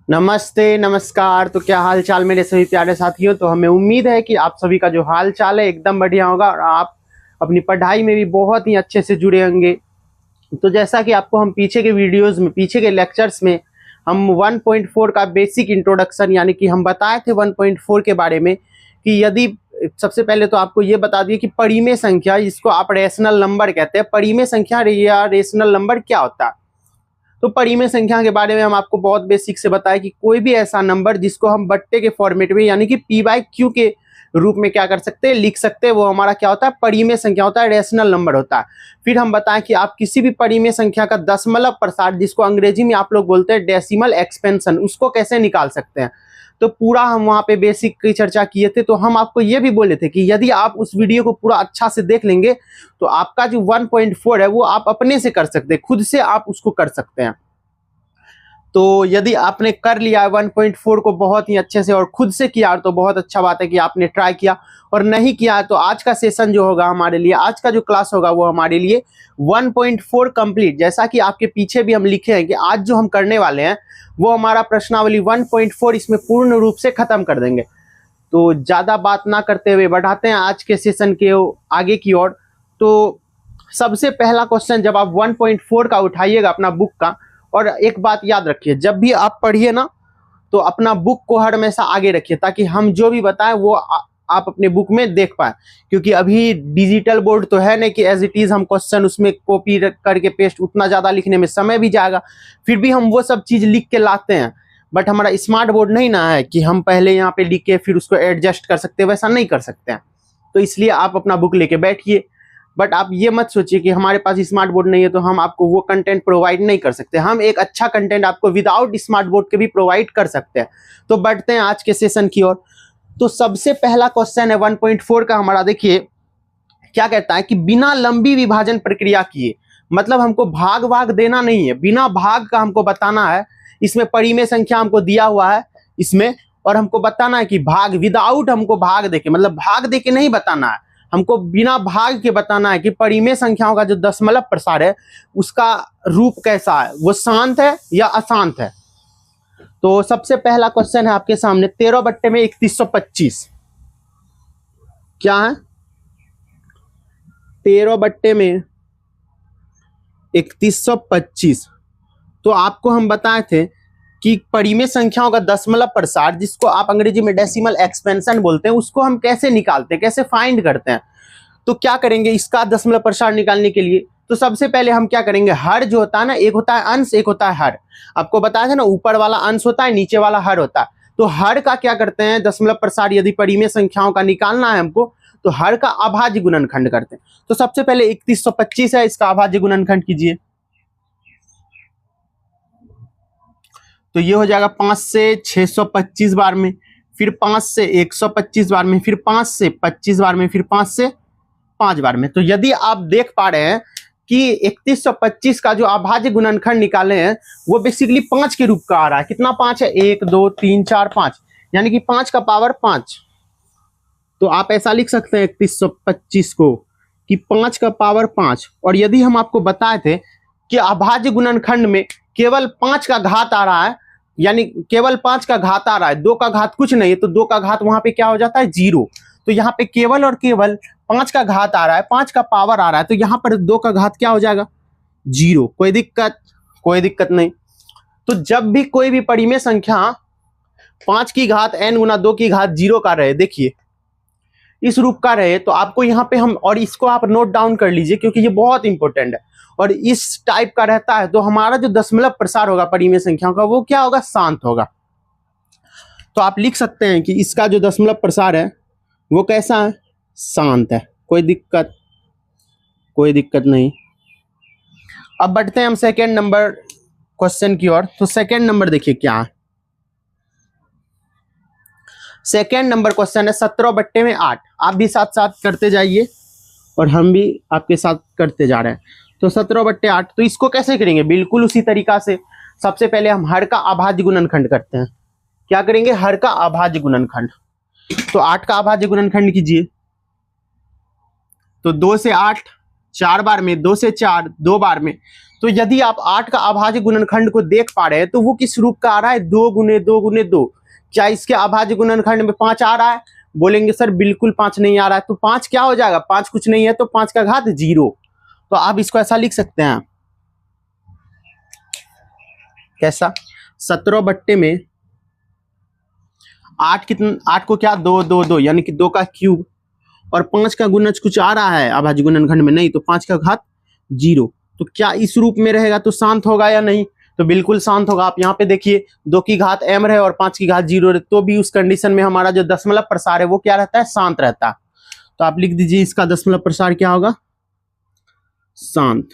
नमस्ते नमस्कार। तो क्या हाल चाल मेरे सभी प्यारे साथियों। तो हमें उम्मीद है कि आप सभी का जो हाल चाल है एकदम बढ़िया होगा और आप अपनी पढ़ाई में भी बहुत ही अच्छे से जुड़े होंगे। तो जैसा कि आपको हम पीछे के वीडियोस में, पीछे के लेक्चर्स में हम 1.4 का बेसिक इंट्रोडक्शन यानी कि हम बताए थे 1.4 के बारे में कि यदि सबसे पहले तो आपको ये बता दिए कि परिमेय संख्या, जिसको आप रेशनल नंबर कहते हैं, परिमेय संख्या या रेशनल नंबर क्या होता है। तो परिमेय संख्या के बारे में हम आपको बहुत बेसिक से बताया कि कोई भी ऐसा नंबर जिसको हम बट्टे के फॉर्मेट में यानी कि p/q के रूप में क्या कर सकते हैं, लिख सकते हैं, वो हमारा क्या होता है, परिमेय संख्या होता है, रेशनल नंबर होता है। फिर हम बताएं कि आप किसी भी परिमेय संख्या का दशमलव प्रसार, जिसको अंग्रेजी में आप लोग बोलते हैं डेसिमल एक्सपेंशन, उसको कैसे निकाल सकते हैं। तो पूरा हम वहाँ पे बेसिक की चर्चा किए थे। तो हम आपको ये भी बोले थे कि यदि आप उस वीडियो को पूरा अच्छा से देख लेंगे तो आपका जो 1.4 है वो आप अपने से कर सकते हैं, खुद से आप उसको कर सकते हैं। तो यदि आपने कर लिया है 1.4 को बहुत ही अच्छे से और खुद से किया तो बहुत अच्छा बात है कि आपने ट्राई किया, और नहीं किया तो आज का सेशन जो होगा हमारे लिए, आज का जो क्लास होगा वो हमारे लिए 1.4 कंप्लीट, जैसा कि आपके पीछे भी हम लिखे हैं कि आज जो हम करने वाले हैं वो हमारा प्रश्नावली 1.4 इसमें पूर्ण रूप से खत्म कर देंगे। तो ज़्यादा बात ना करते हुए बढ़ाते हैं आज के सेशन के आगे की ओर। तो सबसे पहला क्वेश्चन जब आप 1.4 का उठाइएगा अपना बुक का, और एक बात याद रखिए, जब भी आप पढ़िए ना तो अपना बुक को हर हमेशा आगे रखिए ताकि हम जो भी बताएं वो आप अपने बुक में देख पाए, क्योंकि अभी डिजिटल बोर्ड तो है नहीं कि एज इट इज हम क्वेश्चन उसमें कॉपी करके पेस्ट, उतना ज़्यादा लिखने में समय भी जाएगा, फिर भी हम वो सब चीज़ लिख के लाते हैं। बट हमारा स्मार्ट बोर्ड नहीं ना है कि हम पहले यहाँ पे लिख के फिर उसको एडजस्ट कर सकते हैं, वैसा नहीं कर सकते हैं। तो इसलिए आप अपना बुक लेके बैठिए। बट आप ये मत सोचिए कि हमारे पास स्मार्ट बोर्ड नहीं है तो हम आपको वो कंटेंट प्रोवाइड नहीं कर सकते। हम एक अच्छा कंटेंट आपको विदाउट स्मार्ट बोर्ड के भी प्रोवाइड कर सकते हैं। तो बढ़ते हैं आज के सेशन की ओर। तो सबसे पहला क्वेश्चन है 1.4 का हमारा, देखिए क्या कहता है कि बिना लंबी विभाजन प्रक्रिया किए, मतलब हमको भाग भाग देना नहीं है, बिना भाग का हमको बताना है। इसमें परिमेय संख्या हमको दिया हुआ है इसमें, और हमको बताना है कि भाग, विदाउट हमको भाग देके, मतलब भाग देके नहीं बताना है, हमको बिना भाग के बताना है कि परिमेय संख्याओं का जो दशमलव प्रसार है उसका रूप कैसा है, वो शांत है या अशांत है। तो सबसे पहला क्वेश्चन है आपके सामने, 13 बट्टे में 3125 क्या है, 13 बट्टे में 3125। तो आपको हम बताए थे कि परिमेय संख्याओं का दशमलव प्रसार, जिसको आप अंग्रेजी में डेसिमल एक्सपेंशन बोलते हैं, उसको हम कैसे निकालते हैं, कैसे फाइंड करते हैं। तो क्या करेंगे इसका दशमलव प्रसार निकालने के लिए, तो सबसे पहले हम क्या करेंगे, हर जो होता है ना, एक होता है अंश, एक होता है हर। आपको बताया था ना, ऊपर वाला अंश होता है, नीचे वाला हर होता है। तो हर का क्या करते हैं, दशमलव प्रसार यदि परिमेय संख्याओं का निकालना है हमको, तो हर का अभाज्य गुणनखंड करते हैं। तो सबसे पहले 3125 है, इसका अभाज्य गुणनखंड कीजिए। तो ये हो जाएगा 5 से 625 बार में, फिर 5 से 125 बार में, फिर 5 से 25 बार में, फिर 5 से 5 बार में। तो यदि आप देख पा रहे हैं कि 3125 का जो अभाज्य गुणनखंड निकाले हैं वो बेसिकली 5 के रूप का आ रहा है। कितना 5 है, 1 2 3 4 5, यानी कि 5 का पावर 5। तो आप ऐसा लिख सकते हैं 3125 को कि 5 का पावर 5। और यदि हम आपको बताए थे कि अभाज्य गुणनखंड में केवल 5 का घात आ रहा है, यानी केवल 5 का घात आ रहा है, 2 का घात कुछ नहीं है, तो 2 का घात वहां पे क्या हो जाता है, 0। तो यहाँ पे केवल और केवल 5 का घात आ रहा है, 5 का पावर आ रहा है, तो यहाँ पर 2 का घात क्या हो जाएगा, 0। कोई दिक्कत नहीं। तो जब भी कोई भी परिमेय संख्या 5 की घात n गुना 2 की घात 0 का रहे, देखिए इस रूप का रहे, तो आपको यहाँ पे हम, और इसको आप नोट डाउन कर लीजिए क्योंकि ये बहुत इंपॉर्टेंट है, और इस टाइप का रहता है तो हमारा जो दशमलव प्रसार होगा परिमेय संख्याओं का वो क्या होगा, शांत होगा। तो आप लिख सकते हैं कि इसका जो दशमलव प्रसार है वो कैसा है, शांत है। कोई दिक्कत नहीं। अब बढ़ते हैं हम सेकेंड नंबर क्वेश्चन की ओर। तो सेकेंड नंबर देखिए क्या है, सेकेंड नंबर क्वेश्चन है 17 बट्टे में 8। आप भी साथ साथ करते जाइए और हम भी आपके साथ करते जा रहे हैं। तो 17 बट्टे 8, तो इसको कैसे करेंगे, बिल्कुल उसी तरीका से। सबसे पहले हम हर का अभाज्य गुणनखंड करते हैं। क्या करेंगे, हर का अभाज्य गुणनखंड। तो 8 का अभाज्य गुणनखंड कीजिए। तो 2 से 8 4 बार में, 2 से 4 2 बार में। तो यदि आप 8 का अभाज्य गुणनखंड को देख पा रहे हैं तो वो किस रूप का आ रहा है, 2 गुने 2 गुने 2। क्या इसके अभाज्य गुणनखंड में 5 आ रहा है? बोलेंगे सर बिल्कुल 5 नहीं आ रहा है। तो 5 क्या हो जाएगा, 5 कुछ नहीं है तो 5 का घात 0। तो आप इसको ऐसा लिख सकते हैं, कैसा, 17 बट्टे में 8 कितना, 8 को क्या, 2 2 2 यानी कि 2 का क्यूब, और 5 का गुणज कुछ आ रहा है अभाज्य गुणनखंड में, नहीं, तो 5 का घात 0। तो क्या इस रूप में रहेगा तो शांत होगा या नहीं? तो बिल्कुल शांत होगा। आप यहाँ पे देखिए 2 की घात m रहे और 5 की घात 0 रहे, तो भी उस कंडीशन में हमारा जो दशमलव प्रसार है वो क्या रहता है, शांत रहता है। तो आप लिख दीजिए इसका दशमलव प्रसार क्या होगा, शांत।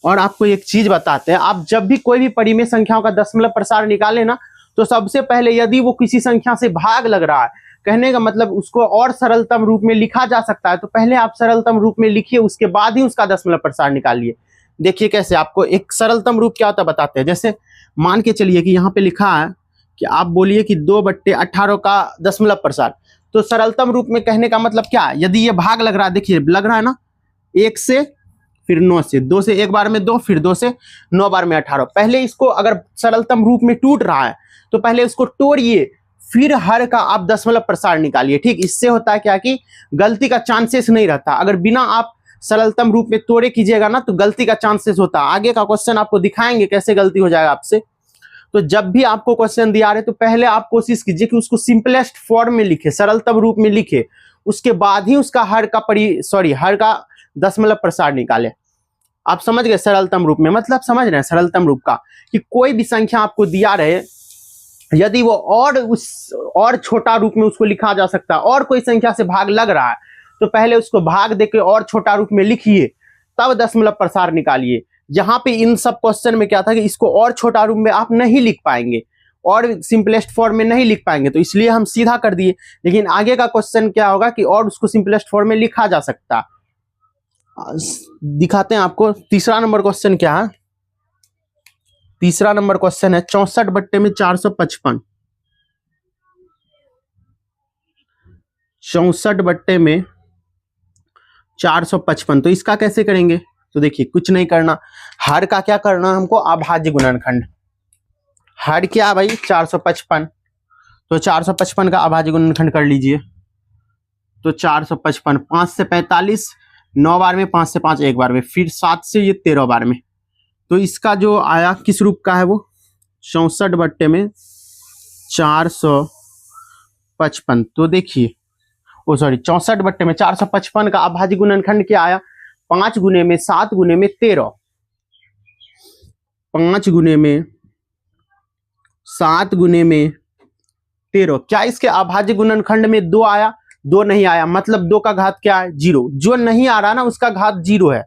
और आपको एक चीज बताते हैं, आप जब भी कोई भी परिमेय संख्याओं का दशमलव प्रसार निकाले ना, तो सबसे पहले यदि वो किसी संख्या से भाग लग रहा है, कहने का मतलब उसको और सरलतम रूप में लिखा जा सकता है, तो पहले आप सरलतम रूप में लिखिए, उसके बाद ही उसका दशमलव प्रसार निकालिए। देखिए कैसे, आपको एक सरलतम रूप क्या होता है बताते हैं। जैसे मान के चलिए कि यहाँ पे लिखा है कि आप बोलिए कि 2/18 का दशमलव प्रसार, तो सरलतम रूप में कहने का मतलब क्या, यदि ये भाग लग रहा है, देखिए लग रहा है ना, 1 से फिर 9 से, 2 से 1 बार में 2, फिर 2 से 9 बार में 18। पहले इसको अगर सरलतम रूप में टूट रहा है तो पहले उसको तोड़िए, फिर हर का आप दशमलव प्रसार निकालिए। ठीक, इससे होता है क्या कि गलती का चांसेस नहीं रहता। अगर बिना आप सरलतम रूप में तोड़े कीजिएगा ना तो गलती का चांसेस होता है। आगे का क्वेश्चन आपको दिखाएंगे कैसे गलती हो जाएगा आपसे। तो जब भी आपको क्वेश्चन दिया रहे तो पहले आप कोशिश कीजिए कि उसको सिंपलेस्ट फॉर्म में लिखे, सरलतम रूप में लिखे, उसके बाद ही उसका हर का दशमलव प्रसार निकाले। आप समझ गए सरलतम रूप में मतलब, समझ रहे हैं सरलतम रूप का, कि कोई भी संख्या आपको दिया रहे, यदि वो और छोटा रूप में उसको लिखा जा सकता है, और कोई संख्या से भाग लग रहा है तो पहले उसको भाग देके और छोटा रूप में लिखिए, तब दशमलव प्रसार निकालिए। यहाँ पे इन सब क्वेश्चन में क्या था कि इसको और छोटा रूप में आप नहीं लिख पाएंगे और सिंपलेस्ट फॉर्म में नहीं लिख पाएंगे, तो इसलिए हम सीधा कर दिए। लेकिन आगे का क्वेश्चन क्या होगा कि और उसको सिंपलेस्ट फॉर्म में लिखा जा सकता। दिखाते हैं आपको। तीसरा नंबर क्वेश्चन क्या है, तीसरा नंबर क्वेश्चन है 64 बट्टे में 455। 64 बट्टे में 455, तो इसका कैसे करेंगे? तो देखिए कुछ नहीं करना, हर का क्या करना है हमको, अभाज्य गुणनखंड। हर क्या भाई, 455, तो 455 का अभाज्य गुणनखंड कर लीजिए। तो 455, 5 से 45 9 बार में, 5 से 5 1 बार में, फिर 7 से ये 13 बार में। तो इसका जो आया किस रूप का है वो, 64 बट्टे में 455। तो देखिए, ओ सॉरी, 64 बट्टे में 455 का अभाज्य गुणनखंड क्या आया, 5 गुने में 7 गुने में 13, 5 गुने में 7 गुने में 13। क्या इसके अभाज्य गुणनखंड में 2 आया? 2 नहीं आया, मतलब 2 का घात क्या है, 0। जो नहीं आ रहा ना उसका घात 0 है।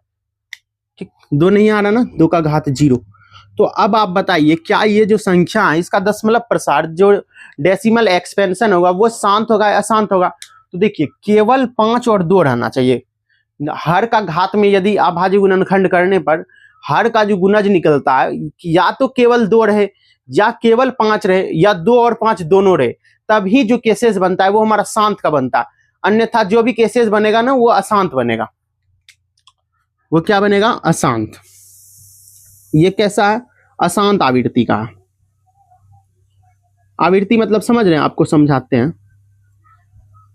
ठीक, 2 नहीं आ रहा ना, 2 का घात 0। तो अब आप बताइए क्या ये जो संख्या है इसका दशमलव प्रसार, जो डेसिमल एक्सपेंशन होगा, वो शांत होगा या अशांत होगा? तो देखिए केवल 5 और 2 रहना चाहिए। हर का घात में यदि अभाज्य गुणनखंड करने पर हर का जो गुणज निकलता है, या तो केवल 2 रहे, या केवल 5 रहे, या 2 और 5 दोनों रहे, तभी जो केसेस बनता है वो हमारा शांत का बनता है। अन्यथा जो भी केसेस बनेगा ना वो अशांत बनेगा। वो क्या बनेगा, अशांत। ये कैसा है, अशांत आवृत्ति का। आवृत्ति मतलब समझ रहे हैं, आपको समझाते हैं।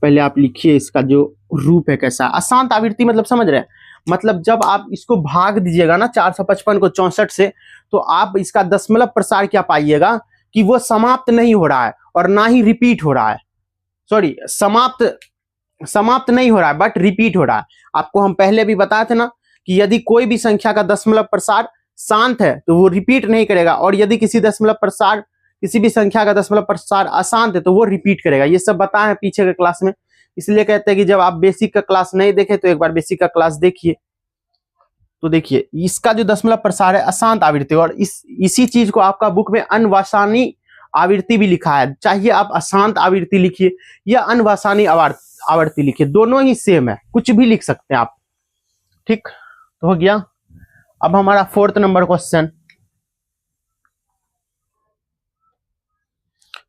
पहले आप लिखिए इसका जो रूप है कैसा। अशांत आवृत्ति मतलब समझ रहे हैं, मतलब जब आप इसको भाग दीजिएगा ना 455 को 64 से, तो आप इसका दशमलव प्रसार क्या पाइएगा कि वो समाप्त नहीं हो रहा है और ना ही रिपीट हो रहा है। सॉरी, समाप्त नहीं हो रहा है बट रिपीट हो रहा है। आपको हम पहले भी बताए थे ना कि यदि कोई भी संख्या का दशमलव प्रसार शांत है तो वो रिपीट नहीं करेगा, और यदि किसी भी संख्या का दशमलव प्रसार अशांत है तो वो रिपीट करेगा। ये सब बताए हैं पीछे के क्लास में, इसलिए कहते हैं कि जब आप बेसिक का क्लास नहीं देखे तो एक बार बेसिक का क्लास देखिए। तो देखिए इसका जो दशमलव प्रसार है अशांत आवृत्ति, और इसी चीज को आपका बुक में अनवासानी आवृत्ति भी लिखा है। चाहिए आप अशांत आवृत्ति लिखिए या अनवासानी आवृत्ति लिखिए, दोनों ही सेम है, कुछ भी लिख सकते हैं आप। ठीक, तो हो गया। अब हमारा 4th number question,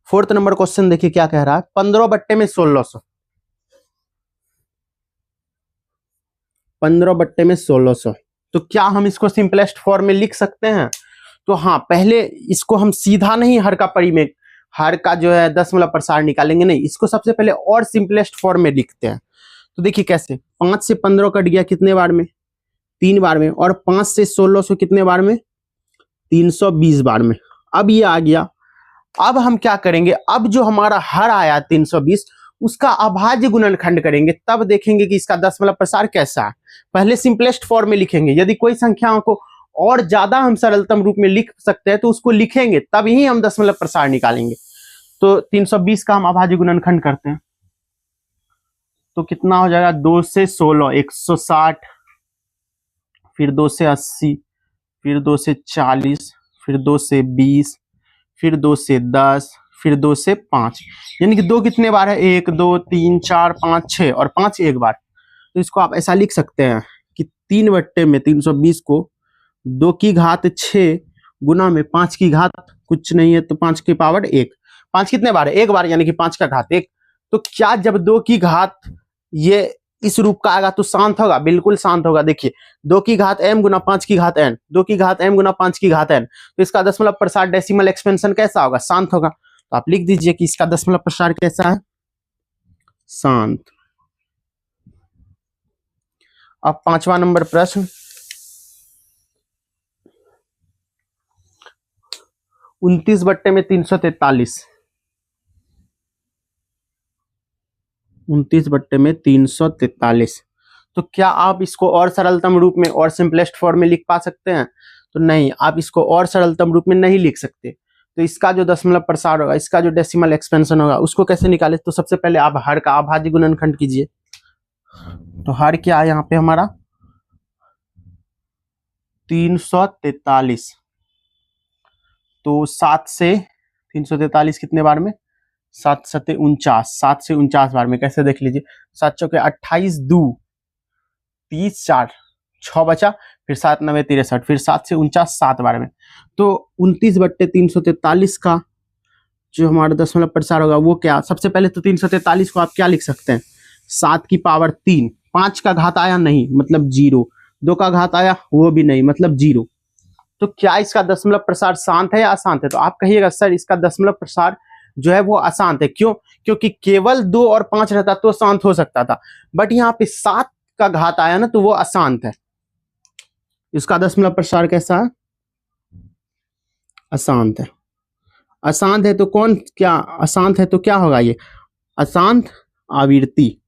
4th number question देखिए क्या कह रहा है, 15 बट्टे में 1600। 15/1600। तो क्या हम इसको सिंपलेस्ट फॉर्म में लिख सकते हैं? तो हाँ, पहले इसको हम सीधा नहीं हर का परी में हर का जो है दशमलव प्रसार निकालेंगे, नहीं, इसको सबसे पहले और सिंपलेस्ट फॉर्म में लिखते हैं। तो देखिए कैसे, 5 से 15 कट गया कितने बार में? 3 बार में। और 5 से 1600 कितने बार में? 320 बार में। अब ये आ गया। अब हम क्या करेंगे, अब जो हमारा हर आया 320 उसका अभाज्य गुणनखंड करेंगे, तब देखेंगे कि इसका दशमलव प्रसार कैसा है। पहले सिंपलेस्ट फॉर्म में लिखेंगे, यदि कोई संख्याओं को और ज्यादा हम सरलतम रूप में लिख सकते हैं तो उसको लिखेंगे, तभी हम दशमलव प्रसार निकालेंगे। तो 320 का हम अभाज्य गुणनखंड करते हैं, तो कितना हो जाएगा? 2 से 16 160, फिर 2 से 80, फिर 2 से 40, फिर 2 से 20, फिर 2 से 10, फिर 2 से 5, यानी कि 2 कितने बार है? 1 2 3 4 5 6 और 5 एक बार। तो इसको आप ऐसा लिख सकते हैं कि 3/320 को 2 की घात 6 गुना में 5 की घात कुछ नहीं है तो 5 की पावर 1। 5 कितने बार है? एक बार, यानी कि 5 का घात 1। तो क्या जब 2 की घात ये इस रूप का आएगा तो शांत होगा? बिल्कुल शांत होगा। देखिए 2 की घात m गुना 5 की घात n, 2 की घात m गुना 5 की घात n, तो इसका दशमलव प्रसार डेसिमल एक्सपेंशन कैसा होगा? शांत होगा। तो आप लिख दीजिए कि इसका दशमलव प्रसार कैसा है? शांत। अब 5वां नंबर प्रश्न, 29/343। 29/343। तो क्या आप इसको और सरलतम रूप में और सिंपलेस्ट फॉर्म में लिख पा सकते हैं? तो नहीं, आप इसको और सरलतम रूप में नहीं लिख सकते। तो इसका जो दशमलव प्रसार होगा, इसका जो डेसिमल एक्सपेंशन होगा, उसको कैसे निकाले? तो सबसे पहले आप हर का अभाज्य गुणनखंड कीजिए। तो हर क्या है यहाँ पे हमारा? 343। तो 7 से 343 कितने बार में? 7 सते 49, 7 से 49 बार में। कैसे देख लीजिए, 7 चौके 28, 2 30, 4 6 बचा, फिर 7 9 63, फिर 7 से 49 7 बार में। तो 29/343 का जो हमारा दशमलव प्रसार होगा वो क्या? सबसे पहले तो 343 को आप क्या लिख सकते हैं? 7 की पावर 3, 5 का घात आया नहीं मतलब 0, 2 का घात आया वो भी नहीं मतलब 0। तो क्या इसका दशमलव प्रसार शांत है या अशांत है? तो आप कहिएगा सर इसका दशमलव प्रसार जो है वो अशांत है। क्यों? क्योंकि केवल 2 और 5 रहता तो शांत हो सकता था, बट यहाँ पे 7 का घात आया ना तो वो अशांत है। इसका दशमलव प्रसार कैसा है? अशांत है। अशांत है तो कौन, क्या अशांत है तो क्या होगा? ये अशांत आवृत्ति।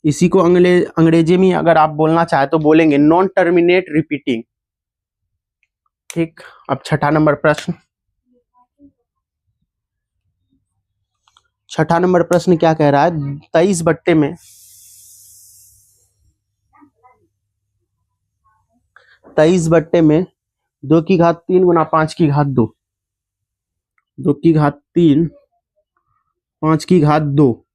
इसी को अंग्रेजी में अगर आप बोलना चाहे तो बोलेंगे नॉन टर्मिनेट रिपीटिंग। ठीक। अब 6ठा नंबर प्रश्न, 6ठा नंबर प्रश्न क्या कह रहा है? 23/में 2 की घात 3 गुना 5 की घात 2, 2 की घात 3 5 की घात 2।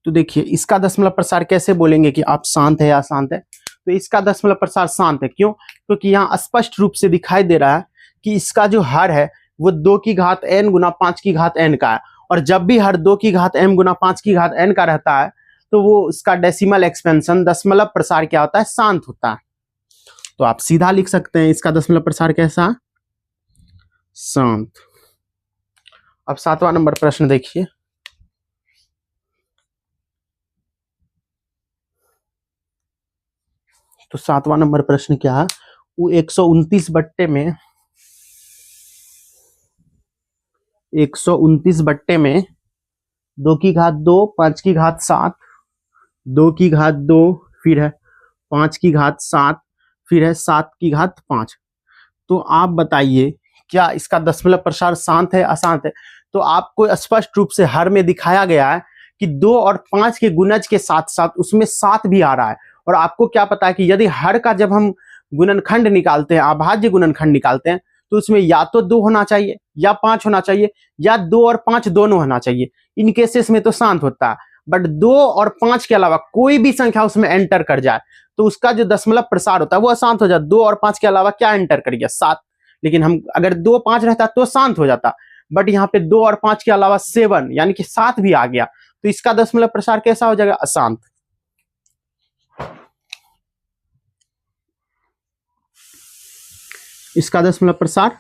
तो देखिए इसका दशमलव प्रसार कैसे बोलेंगे कि आप शांत है या अशांत है? तो इसका दशमलव प्रसार शांत है। क्यों? क्योंकि यहाँ स्पष्ट रूप से दिखाई दे रहा है कि इसका जो हर है वो 2 की घात n गुना 5 की घात n का है, और जब भी हर 2 की घात m गुना 5 की घात n का रहता है तो वो इसका डेसिमल एक्सपेंशन दशमलव प्रसार क्या होता है? शांत होता है। तो आप सीधा लिख सकते हैं इसका दशमलव प्रसार कैसा? शांत। अब 7वां नंबर प्रश्न देखिए, तो 7वां नंबर प्रश्न क्या है? वो 129/में 2 की घात 2 5 की घात 7, 2 की घात 2, फिर है 5 की घात 7, फिर है 7 की घात 5। तो आप बताइए क्या इसका दशमलव प्रसार शांत है अशांत है? तो आपको स्पष्ट रूप से हर में दिखाया गया है कि 2 और 5 के गुणज के साथ साथ उसमें 7 भी आ रहा है। और आपको क्या पता है कि यदि हर का जब हम गुणनखंड निकालते हैं, अभाज्य गुणनखंड निकालते हैं, तो उसमें या तो 2 होना चाहिए या 5 होना चाहिए या 2 और 5 दोनों होना चाहिए। इन केसेस में तो शांत होता है, बट 2 और 5 के अलावा कोई भी संख्या उसमें एंटर कर जाए तो उसका जो दशमलव प्रसार होता है वो अशांत हो जाता। 2 और 5 के अलावा क्या एंटर कर गया? 7। लेकिन हम अगर 2 5 रहता तो शांत हो जाता, बट यहाँ पे 2 और 5 के अलावा 7 यानी कि 7 भी आ गया, तो इसका दशमलव प्रसार कैसा हो जाएगा? अशांत। इसका दशमलव प्रसार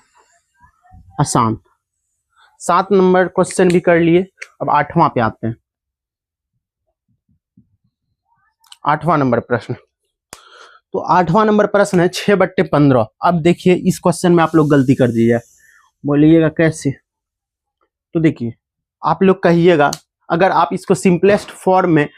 अशांत। 7 नंबर क्वेश्चन भी कर लिए। अब 8वां पे आते हैं। 8वां नंबर प्रश्न। तो 8वां नंबर प्रश्न है 6/15। अब देखिए इस क्वेश्चन में आप लोग गलती कर दीजिए, बोलिएगा कैसे? तो देखिए आप लोग कहिएगा, अगर आप इसको सिंपलेस्ट फॉर्म में,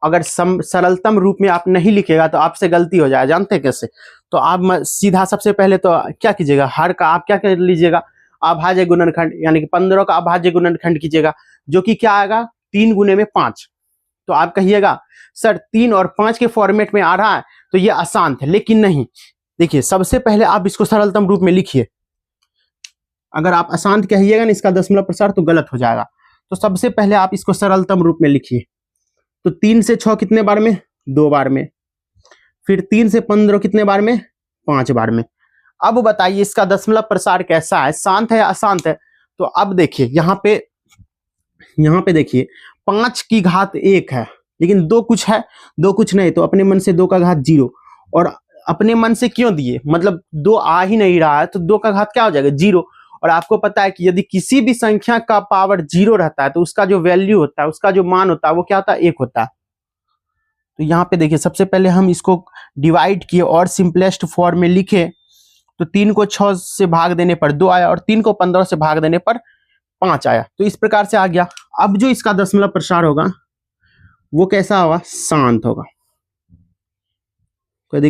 अगर सरलतम रूप में आप नहीं लिखेगा तो आपसे गलती हो जाए। जानते हैं कैसे? तो आप सीधा सबसे पहले तो क्या कीजिएगा, हर का आप क्या कर लीजिएगा, अभाज्य गुणनखंड, यानी कि 15 का अभाज्य गुणनखंड कीजिएगा, जो कि क्या आएगा? 3 गुने में 5। तो आप कहिएगा सर 3 और 5 के फॉर्मेट में आ रहा है तो ये अशांत है, लेकिन नहीं। देखिए सबसे पहले आप इसको सरलतम रूप में लिखिए। अगर आप अशांत कहिएगा ना इसका दशमलव प्रसार तो गलत हो जाएगा। तो सबसे पहले आप इसको सरलतम रूप में लिखिए। तो 3 से 6 कितने बार में? 2 बार में। फिर 3 से 15 कितने बार में? 5 बार में। अब बताइए इसका दशमलव प्रसार कैसा है, शांत है या अशांत है? तो अब देखिए यहाँ पे देखिए 5 की घात 1 है, लेकिन 2 कुछ है, 2 कुछ नहीं, तो अपने मन से 2 का घात 0। और अपने मन से क्यों दिए? मतलब 2 आ ही नहीं रहा है, तो 2 का घात क्या हो जाएगा? 0। और आपको पता है कि यदि किसी भी संख्या का पावर 0 रहता है तो उसका जो वैल्यू होता है, उसका जो मान होता है वो क्या होता है? 1 होता है। तो यहाँ पे देखिए सबसे पहले हम इसको डिवाइड किए और सिंपलेस्ट फॉर्म में लिखे। तो 3 को 6 से भाग देने पर 2 आया और 3 को 15 से भाग देने पर 5 आया। तो इस प्रकार से आ गया। अब जो इसका दशमलव प्रसार होगा वो कैसा होगा? शांत होगा। कोई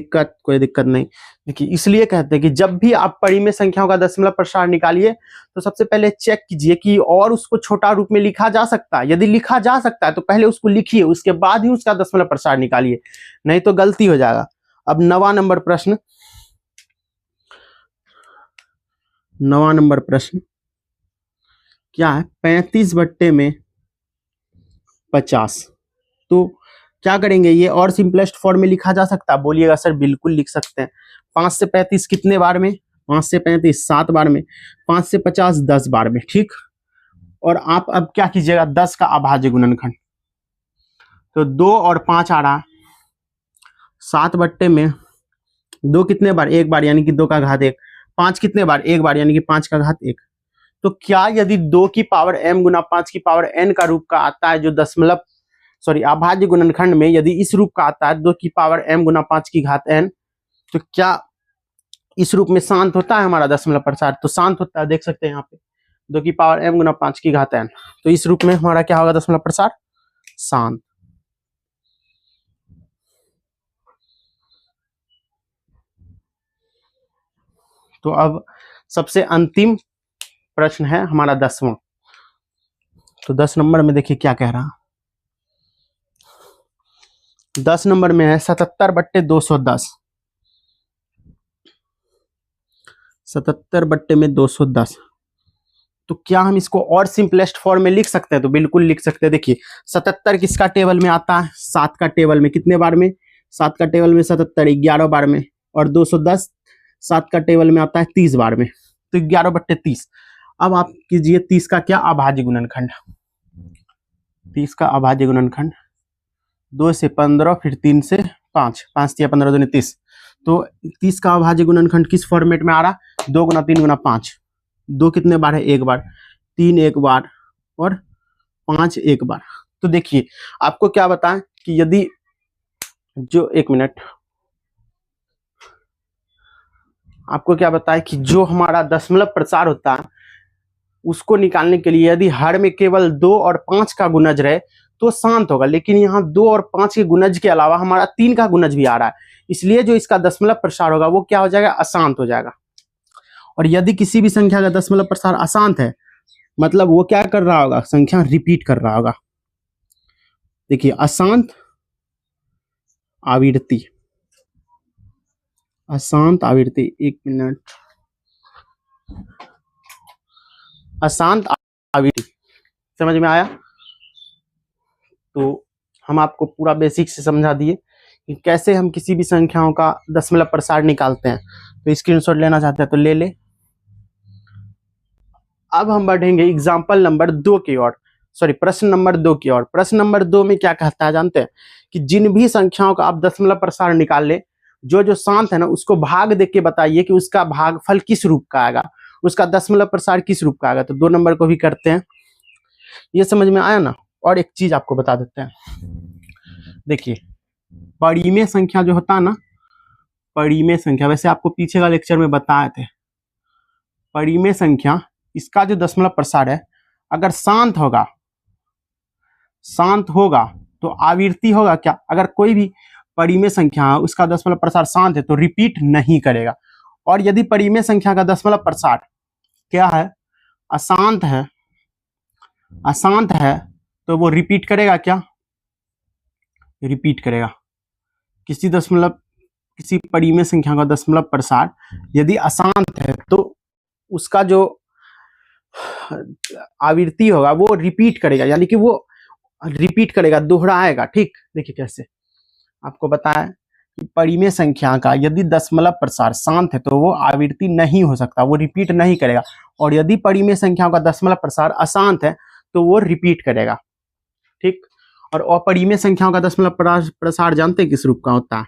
दिक्कत नहीं। देखिए इसलिए कहते हैं कि जब भी आप परिमेय संख्याओं का दशमलव प्रसार निकालिए तो सबसे पहले चेक कीजिए कि और उसको छोटा रूप में लिखा जा सकता है। यदि लिखा जा सकता है तो पहले उसको लिखिए, उसके बाद ही उसका दशमलव प्रसार निकालिए, नहीं तो गलती हो जाएगा। अब 9वां नंबर प्रश्न। 9वां नंबर प्रश्न क्या है? 35/50। तो क्या करेंगे? ये और सिंपलेस्ट फॉर्म में लिखा जा सकता है? बोलिएगा सर बिल्कुल लिख सकते हैं। 5 से 35 कितने बार में? 5 से 35 7 बार में। 5 से 50 10 बार में। ठीक। और आप अब क्या कीजिएगा? 10 का अभाज्य गुणनखंड। तो 2 और 5 आ रहा, 7/2 कितने बार? 1 बार, यानी कि 2 का घात 1। 5 कितने बार? 1 बार, यानी कि 5 का घात 1। तो क्या यदि 2 की पावर m गुना 5 की पावर n का रूप का आता है, जो अभाज्य गुणनखंड में यदि इस रूप का आता है 2 की पावर m गुना 5 की घात n, तो क्या इस रूप में शांत होता है हमारा दशमलव प्रसार? तो शांत होता है। देख सकते हैं यहाँ पे 2 की पावर m गुना 5 की घात n। तो इस रूप में हमारा क्या होगा? दशमलव प्रसार शांत। तो अब सबसे अंतिम प्रश्न है हमारा 10वां। तो 10 नंबर में देखिए क्या कह रहा। 10 नंबर में है 77/210। 77/210। तो क्या हम इसको और सिंपलेस्ट फॉर्म में लिख सकते हैं? तो बिल्कुल लिख सकते हैं। देखिए 77 किसका टेबल में आता है? 7 का टेबल में। कितने बार में? 7 का टेबल में 77 11 बार में। और 210 7 का टेबल में आता है 30 बार में। तो 11/30। अब आप कीजिए 30 का क्या? अभाज्य गुणनखंड। 30 का अभाज्य गुणनखंड 2 से 15, फिर 3 से 5, 5 या 15 दूनी 30। तो 30 का अभाज्य गुणनखंड किस फॉर्मेट में आ रहा? 2 गुना 3 गुना 5। 2 कितने बार है? 1 बार। 3 1 बार और 5 1 बार। तो देखिए आपको क्या बताएं कि यदि जो 1 मिनट, आपको क्या बताएं कि जो हमारा दशमलव प्रसार होता है उसको निकालने के लिए यदि हर में केवल 2 और 5 का गुणज रहे तो शांत होगा, लेकिन यहाँ 2 और 5 के गुणज के अलावा हमारा 3 का गुणज भी आ रहा है, इसलिए जो इसका दशमलव प्रसार होगा वो क्या हो जाएगा? अशांत हो जाएगा। और यदि किसी भी संख्या का दशमलव प्रसार अशांत है मतलब वो क्या कर रहा होगा? संख्या रिपीट कर रहा होगा। देखिए अशांत आवृत्ति, अशांत आवृत्ति, 1 मिनट, अशांत आवृत्ति, समझ में आया? तो हम आपको पूरा बेसिक से समझा दिए कि कैसे हम किसी भी संख्याओं का दशमलव प्रसार निकालते हैं। तो स्क्रीनशॉट लेना चाहते हैं तो ले ले। अब हम बढ़ेंगे एग्जाम्पल नंबर 2 की ओर। सॉरी प्रश्न नंबर 2 की ओर। प्रश्न नंबर 2 में क्या कहता है जानते हैं कि जिन भी संख्याओं का आप दशमलव प्रसार निकाल ले, जो जो शांत है ना उसको भाग देख के बताइए कि उसका भागफल किस रूप का आएगा, उसका दशमलव प्रसार किस रूप का आएगा। तो 2 नंबर को भी करते हैं। ये समझ में आया ना। और एक चीज आपको बता देते हैं, देखिए परिमेय संख्या जो होता है ना, परिमेय संख्या वैसे आपको पीछे का लेक्चर में बताए थे, परिमेय संख्या इसका जो दशमलव प्रसार है अगर शांत होगा तो आवृत्ति होगा क्या, अगर कोई भी परिमेय संख्या है उसका दशमलव प्रसार शांत है तो रिपीट नहीं करेगा। और यदि परिमेय संख्या का दशमलव प्रसार क्या है, अशांत है तो वो रिपीट करेगा क्या, रिपीट करेगा। किसी परिमेय संख्या का दशमलव प्रसार यदि अशांत है तो उसका जो आवृत्ति होगा वो रिपीट करेगा, यानी कि वो रिपीट करेगा, दोहराएगा। ठीक, देखिए कैसे आपको बताया कि परिमेय संख्या का यदि दशमलव प्रसार शांत है तो वो आवृत्ति नहीं हो सकता, वो रिपीट नहीं करेगा। और यदि परिमेय संख्याओं का दशमलव प्रसार अशांत है तो वो रिपीट करेगा। ठीक, और अपरिमेय संख्याओं का दशमलव प्रसार जानते हैं किस रूप का होता है।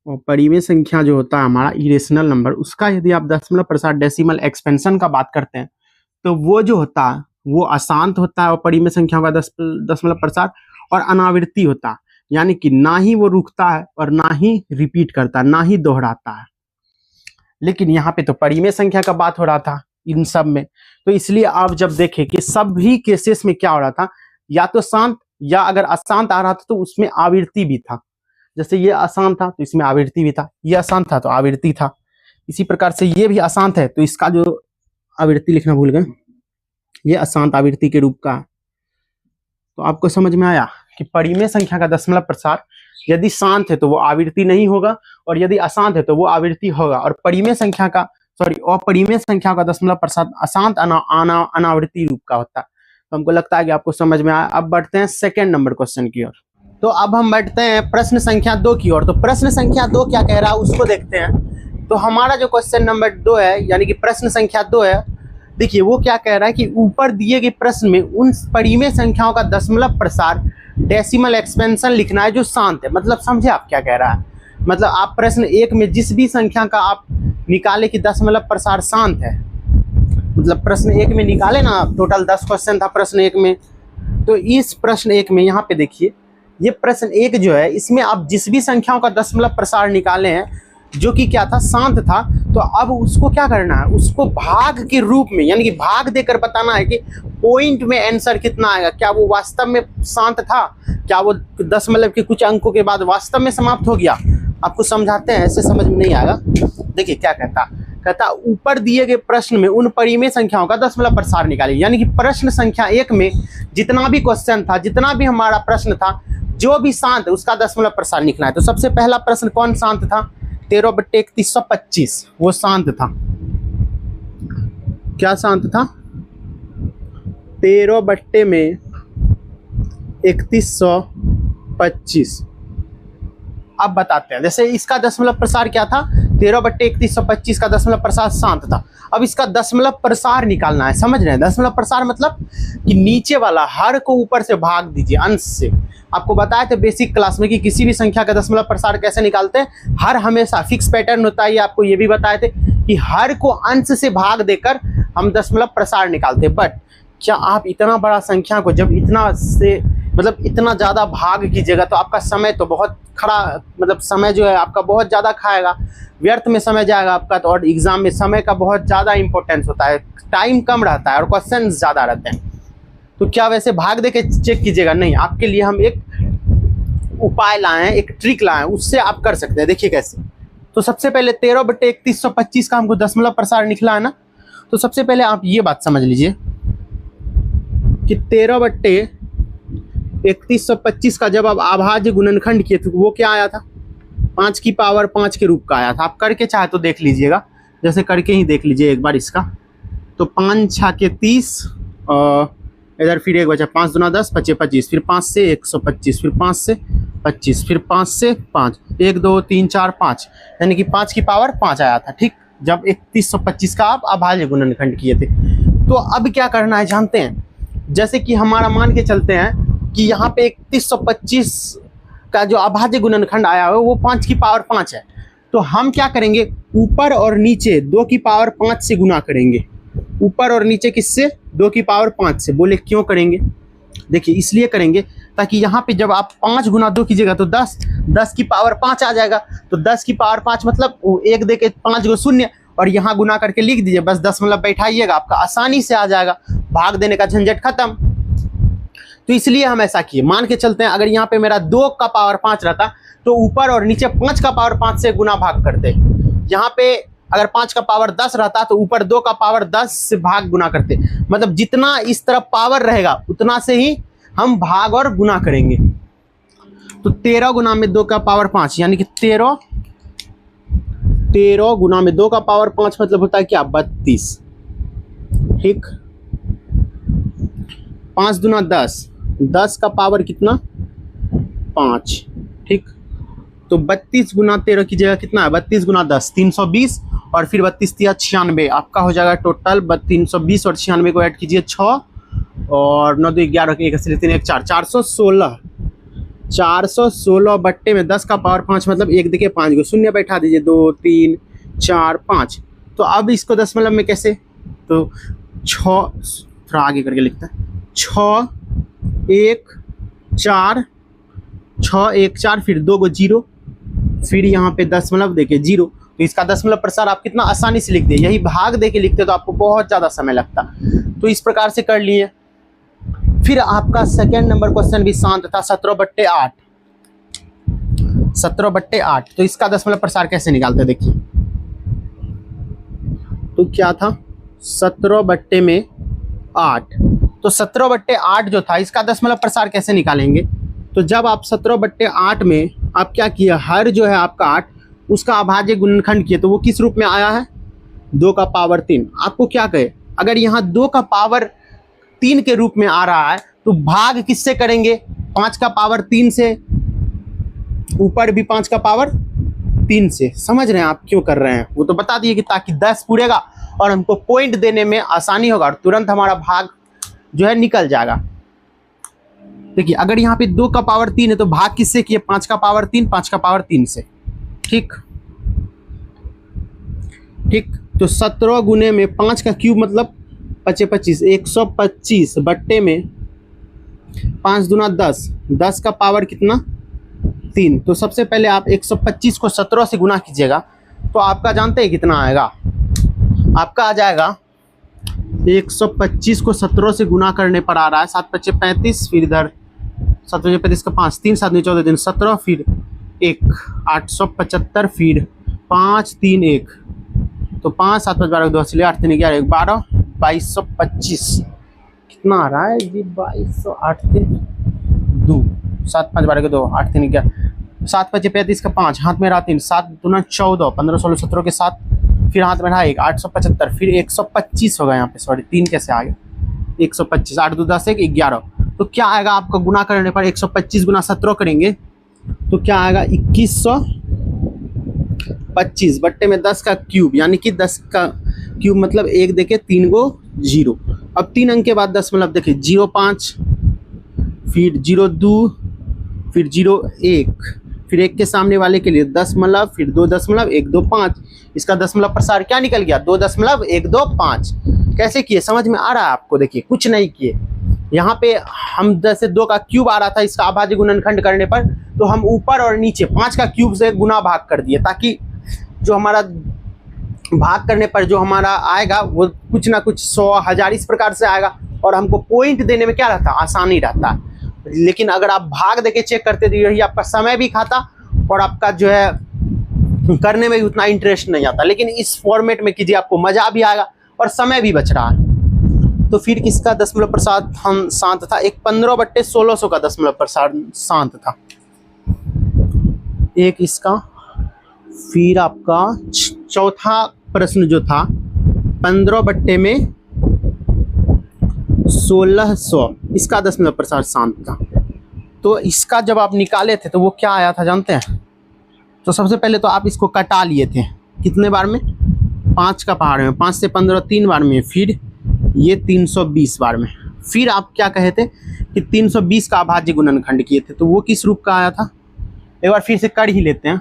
और परिमेय संख्या जो होता है हमारा इरेशनल नंबर, उसका यदि आप दशमलव प्रसार डेसिमल एक्सपेंशन का बात करते हैं तो वो जो होता है वो अशांत होता है। और परिमेय संख्याओं का दशमलव प्रसार और अनावृत्ति होता है, यानी कि ना ही वो रुकता है और ना ही रिपीट करता है, ना ही दोहराता है। लेकिन यहाँ पे तो परिमेय संख्या का बात हो रहा था इन सब में, तो इसलिए आप जब देखें कि सभी केसेस में क्या हो रहा था, या तो शांत या अगर अशांत आ रहा था तो उसमें आवृत्ति भी था। जैसे ये अशांत था तो इसमें आवृत्ति भी था, ये अशांत था तो आवृत्ति था। इसी प्रकार से ये भी अशांत है तो इसका जो आवृत्ति लिखना भूल गए, ये अशांत आवृत्ति के रूप का। तो आपको समझ में आया कि परिमेय संख्या का दशमलव प्रसार यदि शांत है तो वो आवृत्ति नहीं होगा, और यदि अशांत है तो वो आवृत्ति होगा। और अपरिमेय संख्या का दशमलव प्रसार अशांत अनावृत्ति रूप का होता है। तो हमको लगता है कि आपको समझ में आया। अब बढ़ते हैं सेकेंड नंबर क्वेश्चन की ओर। तो अब हम बढ़ते हैं प्रश्न संख्या 2 की ओर। तो प्रश्न संख्या 2 क्या कह रहा है उसको देखते हैं। तो हमारा जो क्वेश्चन नंबर 2 है, यानी कि प्रश्न संख्या 2 है, देखिए वो क्या कह रहा है कि ऊपर दिए गए प्रश्न में उन परिमेय संख्याओं का दशमलव प्रसार डेसिमल एक्सपेंशन लिखना है जो शांत है। मतलब समझे आप क्या कह रहा है, मतलब आप प्रश्न 1 में जिस भी संख्या का आप निकाले कि दशमलव प्रसार शांत है, मतलब प्रश्न 1 में निकाले ना, टोटल 10 क्वेश्चन था प्रश्न 1 में, तो इस प्रश्न 1 में यहाँ पे देखिए ये प्रश्न 1 जो है इसमें आप जिस भी संख्याओं का दशमलव प्रसार निकाले हैं जो कि क्या था, शांत था, तो अब उसको क्या करना है, उसको भाग के रूप में, यानी कि भाग देकर बताना है कि पॉइंट में आंसर कितना आएगा। क्या वो वास्तव में शांत था, क्या वो दशमलव के कुछ अंकों के बाद वास्तव में समाप्त हो गया। आपको समझाते हैं, ऐसे समझ में नहीं आएगा। देखिए क्या कहता ऊपर दिए गए प्रश्न में उन परिमेय संख्याओं का दशमलव प्रसार निकालिए। यानी कि प्रश्न संख्या 1 में जितना भी क्वेश्चन था, जितना भी हमारा प्रश्न था, जो भी शांत है उसका दशमलव प्रसार निकला है। तो सबसे पहला प्रश्न कौन शांत था, 13/3125, वो शांत था। क्या शांत था, 13/3125। अब बताते हैं, जैसे इसका दशमलव प्रसार क्या था, 13/3125 का दशमलव प्रसार शांत था। अब इसका दशमलव प्रसार निकालना है, समझ रहे हैं। दशमलव प्रसार मतलब कि नीचे वाला हर को ऊपर से भाग दीजिए अंश से। आपको बताया था बेसिक क्लास में कि किसी भी संख्या का दशमलव प्रसार कैसे निकालते हैं, हर हमेशा फिक्स पैटर्न होता है। ये आपको ये भी बताए थे कि हर को अंश से भाग देकर हम दशमलव प्रसार निकालते हैं। बट क्या आप इतना बड़ा संख्या को जब इतना से मतलब इतना ज़्यादा भाग कीजिएगा तो आपका समय तो बहुत खड़ा, मतलब समय जो है आपका बहुत ज़्यादा खाएगा, व्यर्थ में समय जाएगा आपका। तो और एग्जाम में समय का बहुत ज़्यादा इंपॉर्टेंस होता है, टाइम कम रहता है और क्वेश्चन ज़्यादा रहते हैं। तो क्या वैसे भाग दे के चेक कीजिएगा, नहीं, आपके लिए हम एक उपाय लाए हैं, एक ट्रिक लाए हैं, उससे आप कर सकते हैं। देखिए कैसे। तो सबसे पहले 13/3125 का हमको दशमलव प्रसार निकला है ना, तो सबसे पहले आप ये बात समझ लीजिए कि 13/3125 का जब आप अभाज्य गुणनखंड किए थे वो क्या आया था, 5 की पावर 5 के रूप का आया था। आप करके चाहे तो देख लीजिएगा, जैसे करके ही देख लीजिए एक बार इसका। तो 5 6 के 30, इधर फिर एक बचा, 5 दूना 10, 5 25, फिर 5 से 125, फिर 5 से 25, फिर 5 से 5, 1 2 3 4 5, यानी कि 5 की पावर 5 आया था। ठीक, जब 3125 का आप अभाज्य गुणनखंड किए थे। तो अब क्या करना है जानते हैं, जैसे कि हमारा मान के चलते हैं कि यहाँ पे 3125 का जो अभाज्य गुणनखंड आया है वो 5 की पावर 5 है। तो हम क्या करेंगे, ऊपर और नीचे 2 की पावर 5 से गुना करेंगे। ऊपर और नीचे किससे? 2 की पावर 5 से। बोले क्यों करेंगे? देखिए इसलिए करेंगे ताकि यहाँ पे जब आप 5 गुना 2 कीजिएगा तो 10 की पावर 5 आ जाएगा। तो 10 की पावर 5 मतलब एक दे के 5 गो शून्य, और यहाँ गुना करके लिख दीजिए, बस 10 मतलब बैठाइएगा, आपका आसानी से आ जाएगा, भाग देने का झंझट खत्म। तो इसलिए हम ऐसा किए। मान के चलते हैं अगर यहाँ पे मेरा 2 का पावर 5 रहता तो ऊपर और नीचे 5 का पावर 5 से गुना भाग करते। यहाँ पे अगर 5 का पावर 10 रहता तो ऊपर 2 का पावर 10 से भाग गुना करते। मतलब जितना इस तरफ पावर रहेगा उतना से ही हम भाग और गुना करेंगे। तो 13 गुना में 2 का पावर 5 यानी कि 13 गुना में 2 का पावर 5 मतलब होता है क्या? 32। ठीक, 5 दूना 10 का पावर कितना? 5। ठीक, तो 32 गुना 13 की जगह कितना है? 32 गुना 10 320, और फिर 32 दिया 96, आपका हो जाएगा टोटल 320 और 96 को ऐड कीजिए 6 और 9 2 11 1 3 1 4 416 बट्टे में 10 का पावर 5 मतलब एक देखिए 5 को शून्य बैठा दीजिए, 2 3 4 5। तो अब इसको दशमलव में कैसे? तो 6 थोड़ा आगे करके लिखते हैं, 6 1 4 6 1 4 फिर 2 को 0, फिर यहाँ पे दशमलव देके 0। तो इसका दशमलव प्रसार आप कितना आसानी से लिख दे। यही भाग देके लिखते तो आपको बहुत ज़्यादा समय लगता। तो इस प्रकार से कर लिए। फिर आपका सेकेंड नंबर क्वेश्चन भी शांत था, 17/8। 17/8 तो इसका दशमलव प्रसार कैसे निकालते देखिए। तो क्या था? 17/8। तो 17/8 जो था इसका दशमलव प्रसार कैसे निकालेंगे? तो जब आप 17/8 में आप क्या किया, हर जो है आपका 8 उसका अभाज्य गुणनखंड किए तो वो किस रूप में आया है? 2 का पावर 3। आपको क्या कहे, अगर यहाँ 2 का पावर 3 के रूप में आ रहा है तो भाग किससे करेंगे? 5 का पावर 3 से, ऊपर भी 5 का पावर 3 से। समझ रहे हैं आप क्यों कर रहे हैं? वो तो बता दिए कि ताकि 10 पूरेगा और हमको पॉइंट देने में आसानी होगा और तुरंत हमारा भाग जो है निकल जाएगा। देखिए अगर यहाँ पे 2 का पावर 3 है तो भाग किससे किए? 5 का पावर 3, 5 का पावर 3 से। ठीक, तो 17 गुने में 5 का क्यूब मतलब 25, 125 बट्टे में 5 दूना 10 का पावर कितना? 3। तो सबसे पहले आप 125 को 17 से गुना कीजिएगा तो आपका जानते हैं कितना आएगा? आपका आ जाएगा 125 को 17 से गुना करने पर आ रहा है 7 5 35, फिर इधर 7 35 का 5, 3 7 14 दिन 17, फिर 1 875, फिर 5 3 1, तो 5 7 5 12 2 8 3 11 12 2225 कितना आ रहा है जी? 2208 2 7 5 12 2 8 3 11 7 5 35 का 5, हाथ में रहा 3, 7 दूना 14, 15 16 17 के 7, फिर हाथ में रहा 1 875, फिर 125 होगा यहाँ पे, सॉरी 3 कैसे आ गया? 125, 8 2 10 1 11। तो क्या आएगा आपका गुना करने पर? 125 गुना 17 करेंगे तो क्या आएगा? 2125 बट्टे में 10 का क्यूब यानी कि 10 का क्यूब मतलब 1 देके 3 गो 0। अब 3 अंक के बाद दशमलव देखिए 05, फिर 02, फिर 01, फिर 1 के सामने वाले के लिए दशमलव, फिर 2.125। इसका दशमलव प्रसार क्या निकल गया? 2.125। कैसे किए समझ में आ रहा है आपको? देखिए कुछ नहीं किए, यहाँ पे हम जैसे 2 का क्यूब आ रहा था इसका अभाज्य गुणनखंड करने पर तो हम ऊपर और नीचे 5 का क्यूब से गुना भाग कर दिए ताकि जो हमारा भाग करने पर जो हमारा आएगा वो कुछ ना कुछ 100 1000 इस प्रकार से आएगा और हमको पॉइंट देने में क्या रहता? आसानी रहता। लेकिन अगर आप भाग देके चेक करते तो यही आपका समय भी खाता और आपका जो है करने में भी उतना इंटरेस्ट नहीं आता। लेकिन इस फॉर्मेट में कीजिए, आपको मजा भी आएगा और समय भी बच रहा है। तो फिर किसका दशमलव प्रसार हम शांत था? एक 15/1600 का दशमलव प्रसार शांत था। एक इसका, फिर आपका चौथा प्रश्न जो था 15/1600 इसका दशमलव प्रसार शांत था। तो इसका जब आप निकाले थे तो वो क्या आया था जानते हैं? तो सबसे पहले तो आप इसको कटा लिए थे कितने बार में? 5 का पहाड़ में, 5 से 15 3 बार में, फिर ये 320 बार में। फिर आप क्या कहे थे कि 320 का अभाज्य गुणनखंड किए थे, तो वो किस रूप का आया था, एक बार फिर से कर ही लेते हैं।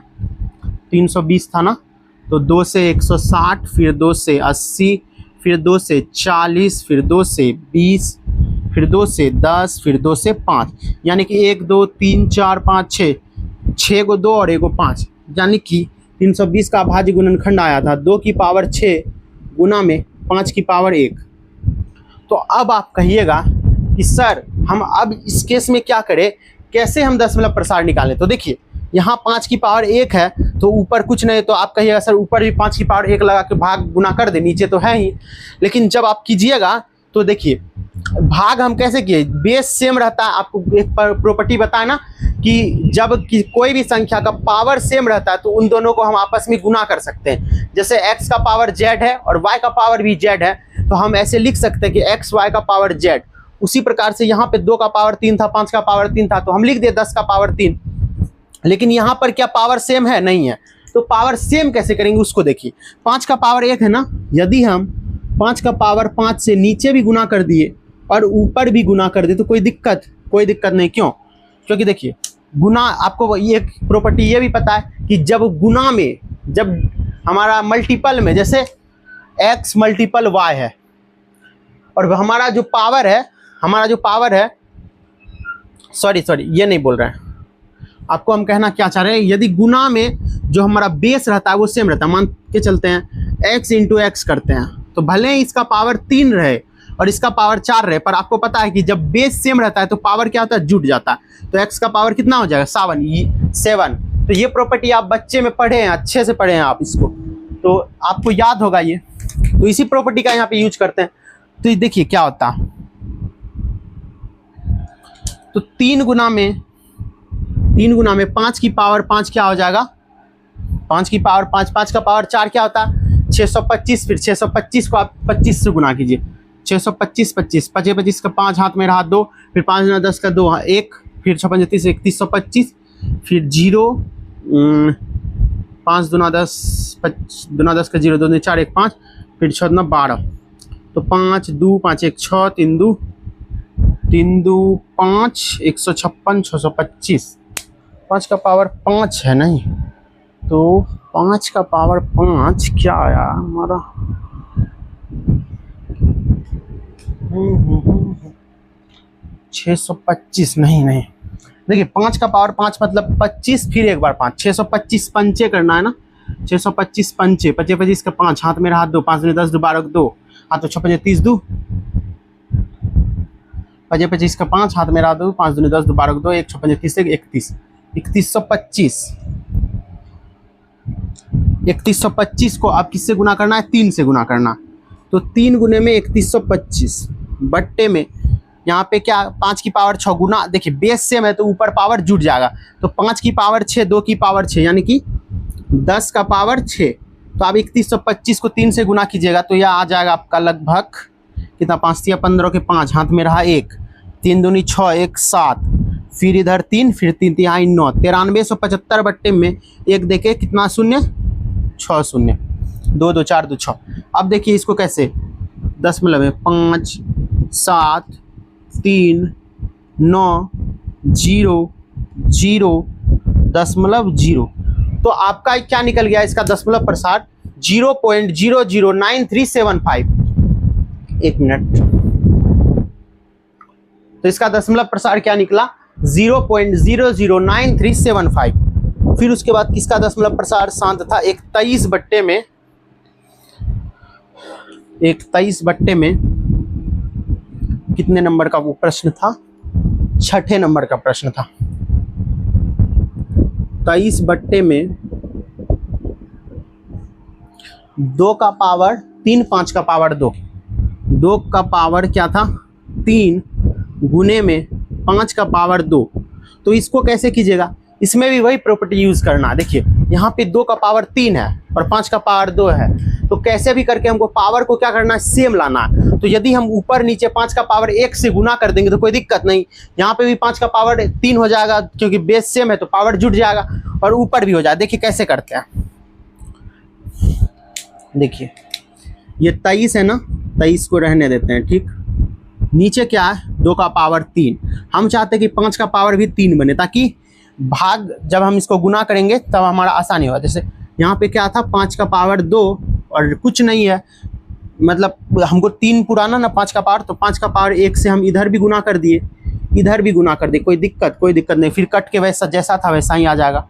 320 था ना, तो 2 से 160, फिर 2 से 80, फिर 2 से 40, फिर 2 से 20, फिर 2 से 10, फिर 2 से 5, यानी कि 1 2 3 4 5 6, 6 को 2 और 1 को 5, यानी कि 320 का अभाज्य गुणनखंड आया था 2 की पावर 6 गुना में 5 की पावर 1। तो अब आप कहिएगा कि सर हम अब इस केस में क्या करें, कैसे हम दशमलव प्रसार निकालें। तो देखिए यहाँ 5 की पावर 1 है तो ऊपर कुछ नहीं, तो आप कहिएगा सर ऊपर भी 5 की पावर 1 लगा के भाग गुना कर दे, नीचे तो है ही। लेकिन जब आप कीजिएगा तो देखिए भाग हम कैसे किए, बेस सेम रहता है। आपको एक प्रॉपर्टी बताया ना कि जब कोई भी संख्या का पावर सेम रहता है तो उन दोनों को हम आपस में गुना कर सकते हैं। जैसे x का पावर z है और y का पावर भी z है, तो हम ऐसे लिख सकते हैं कि x y का पावर z। उसी प्रकार से यहाँ पे 2 का पावर 3 था, 5 का पावर 3 था, तो हम लिख दिए 10 का पावर 3। लेकिन यहाँ पर क्या पावर सेम है, नहीं है। तो पावर सेम कैसे करेंगे उसको देखिए। 5 का पावर 1 है ना, यदि हम 5 का पावर 5 से नीचे भी गुना कर दिए और ऊपर भी गुना कर दिए तो कोई दिक्कत नहीं। क्यों? क्योंकि देखिए गुना, आपको ये प्रॉपर्टी ये भी पता है कि जब गुना में, जब हमारा मल्टीपल में, जैसे x मल्टीपल y है और हमारा जो पावर है, सॉरी ये नहीं बोल रहे हैं आपको, हम कहना क्या चाह रहे हैं, यदि गुना में जो हमारा बेस रहता है वो सेम रहता है, मान के चलते हैं x इंटू एक्स करते हैं, तो भले ही इसका पावर 3 रहे और इसका पावर 4 रहे, पर आपको पता है कि जब बेस सेम रहता है तो पावर क्या होता है, जुट जाता है। तो x का पावर कितना हो जाएगा, 7। तो ये प्रॉपर्टी आप बच्चे में पढ़े हैं, अच्छे से पढ़े हैं आप इसको, तो आपको याद होगा ये। तो इसी प्रॉपर्टी का यहाँ पे यूज करते हैं। तो ये देखिए क्या होता है, तो 3 गुना में 5 की पावर 5 क्या हो जाएगा, 5 की पावर 5, 5 का पावर 4 क्या होता है, 625। फिर 625 को आप 25 से गुना कीजिए, 625 25, 25 का 5 हाथ में रहा 2, फिर 5 गुना 10 का 2 1, फिर 6 5 30 3125, फिर 0, 5 दुना 10 का 0, 2 4 1 5, फिर 6 दुना 12, तो 5 2 5 1 6, 3 2 5, 156 625। 5 का पावर 5 है नहीं, तो 5 का पावर 5 क्या आया हमारा, 625 नहीं, देखिए 5 का पावर 5 मतलब 25, फिर एक बार 5, 625 पंचे करना है ना, 625 पंचे, 25 का 5 हाथ में रहा 2, 5 10 2 12 2 हाथ, तो 6 30 2, 25 का 5 हाथ में रहा 2, 5 10 2 12 2 1, 6 30 31, 3125 को आप किससे गुना करना है, 3 से गुना करना। तो 3 गुने में 3125 बट्टे में यहाँ पे क्या, 5 की पावर 6 गुना, देखिए बेस सेम है तो ऊपर पावर जुट जाएगा, तो 5 की पावर 6, 2 की पावर 6, यानी कि 10 का पावर 6। तो आप 3125 को 3 से गुना कीजिएगा तो यह आ जाएगा आपका लगभग कितना, 5 या 15 के 5 हाथ में रहा 1, 3 दूनी 6 1 7, फिर इधर 3, फिर 3 तिहाई 9, 9375 बट्टे में 1 देखे कितना शून्य, 6 शून्य, 2 2 4 2 6। अब देखिए इसको कैसे, दशमलव में 5 7 3 9 0 0 दशमलव 0। तो आपका क्या निकल गया, इसका दशमलव प्रसार 0.009375। एक मिनट, तो इसका दशमलव प्रसार क्या निकला, 0.009375। फिर उसके बाद किसका दशमलव प्रसार शांत था, 21 बट्टे में कितने नंबर का वो प्रश्न था, 6ठे नंबर का प्रश्न था। 23 बट्टे में 2 का पावर 3, 5 का पावर 2, 2 का पावर क्या था 3 गुने में 5 का पावर 2। तो इसको कैसे कीजिएगा, इसमें भी वही प्रॉपर्टी यूज करना। देखिए यहाँ पे 2 का पावर 3 है और 5 का पावर 2 है, तो कैसे भी करके हमको पावर को क्या करना है, सेम लाना है। तो यदि हम ऊपर नीचे 5 का पावर 1 से गुना कर देंगे तो कोई दिक्कत नहीं, यहाँ पे भी 5 का पावर 3 हो जाएगा क्योंकि बेस सेम है तो पावर जुट जाएगा, और ऊपर भी हो जाए। देखिए कैसे करते हैं, देखिए ये 23 है ना, 23 को रहने देते हैं, ठीक। नीचे क्या है, 2 का पावर 3। हम चाहते हैं कि 5 का पावर भी 3 बने, ताकि भाग जब हम इसको गुना करेंगे तब हमारा आसानी होगा। जैसे यहाँ पे क्या था, 5 का पावर 2 और कुछ नहीं है, मतलब हमको 3 पुराना ना 5 का पावर, तो 5 का पावर 1 से हम इधर भी गुना कर दिए, इधर भी गुना कर दिए, कोई दिक्कत नहीं। फिर कट के वैसा जैसा था वैसा ही आ जाएगा।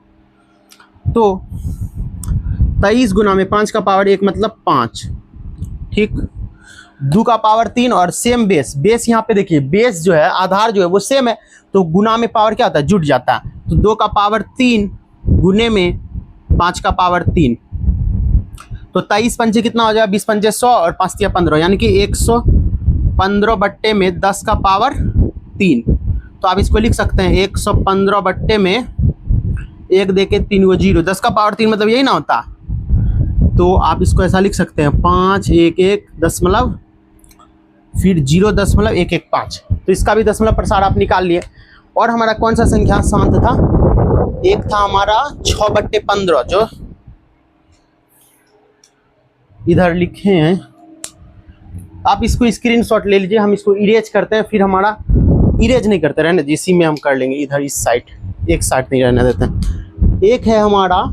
तो 23 गुना में 5 का पावर 1 मतलब 5, ठीक। 2 का पावर 3 और सेम बेस यहाँ पे देखिए, बेस जो है आधार जो है वो सेम है, तो गुना में पावर क्या होता है, जुट जाता है। तो 2 का पावर 3 गुने में 5 का पावर 3, तो 23 पंचे कितना हो जाएगा, 20 पंचे 100 और 5 तिया 15, यानी कि 115 बट्टे में 10 का पावर 3। तो आप इसको लिख सकते हैं 115 बट्टे में 1 देके 3 को 0, 10 का पावर 3 मतलब यही ना होता। तो आप इसको ऐसा लिख सकते हैं 5 1 1 दशमलव फिर 0.115। तो इसका भी दशमलव प्रसार आप निकाल लिए। और हमारा कौन सा संख्या शांत था, एक था हमारा 6/15 जो इधर लिखे हैं। आप इसको स्क्रीनशॉट ले लीजिए, हम इसको इरेज करते हैं, फिर हमारा इरेज नहीं करते, रहने दीजिए, इसी में हम कर लेंगे। इधर इस साइड, एक साइड नहीं रहने देते हैं। एक है हमारा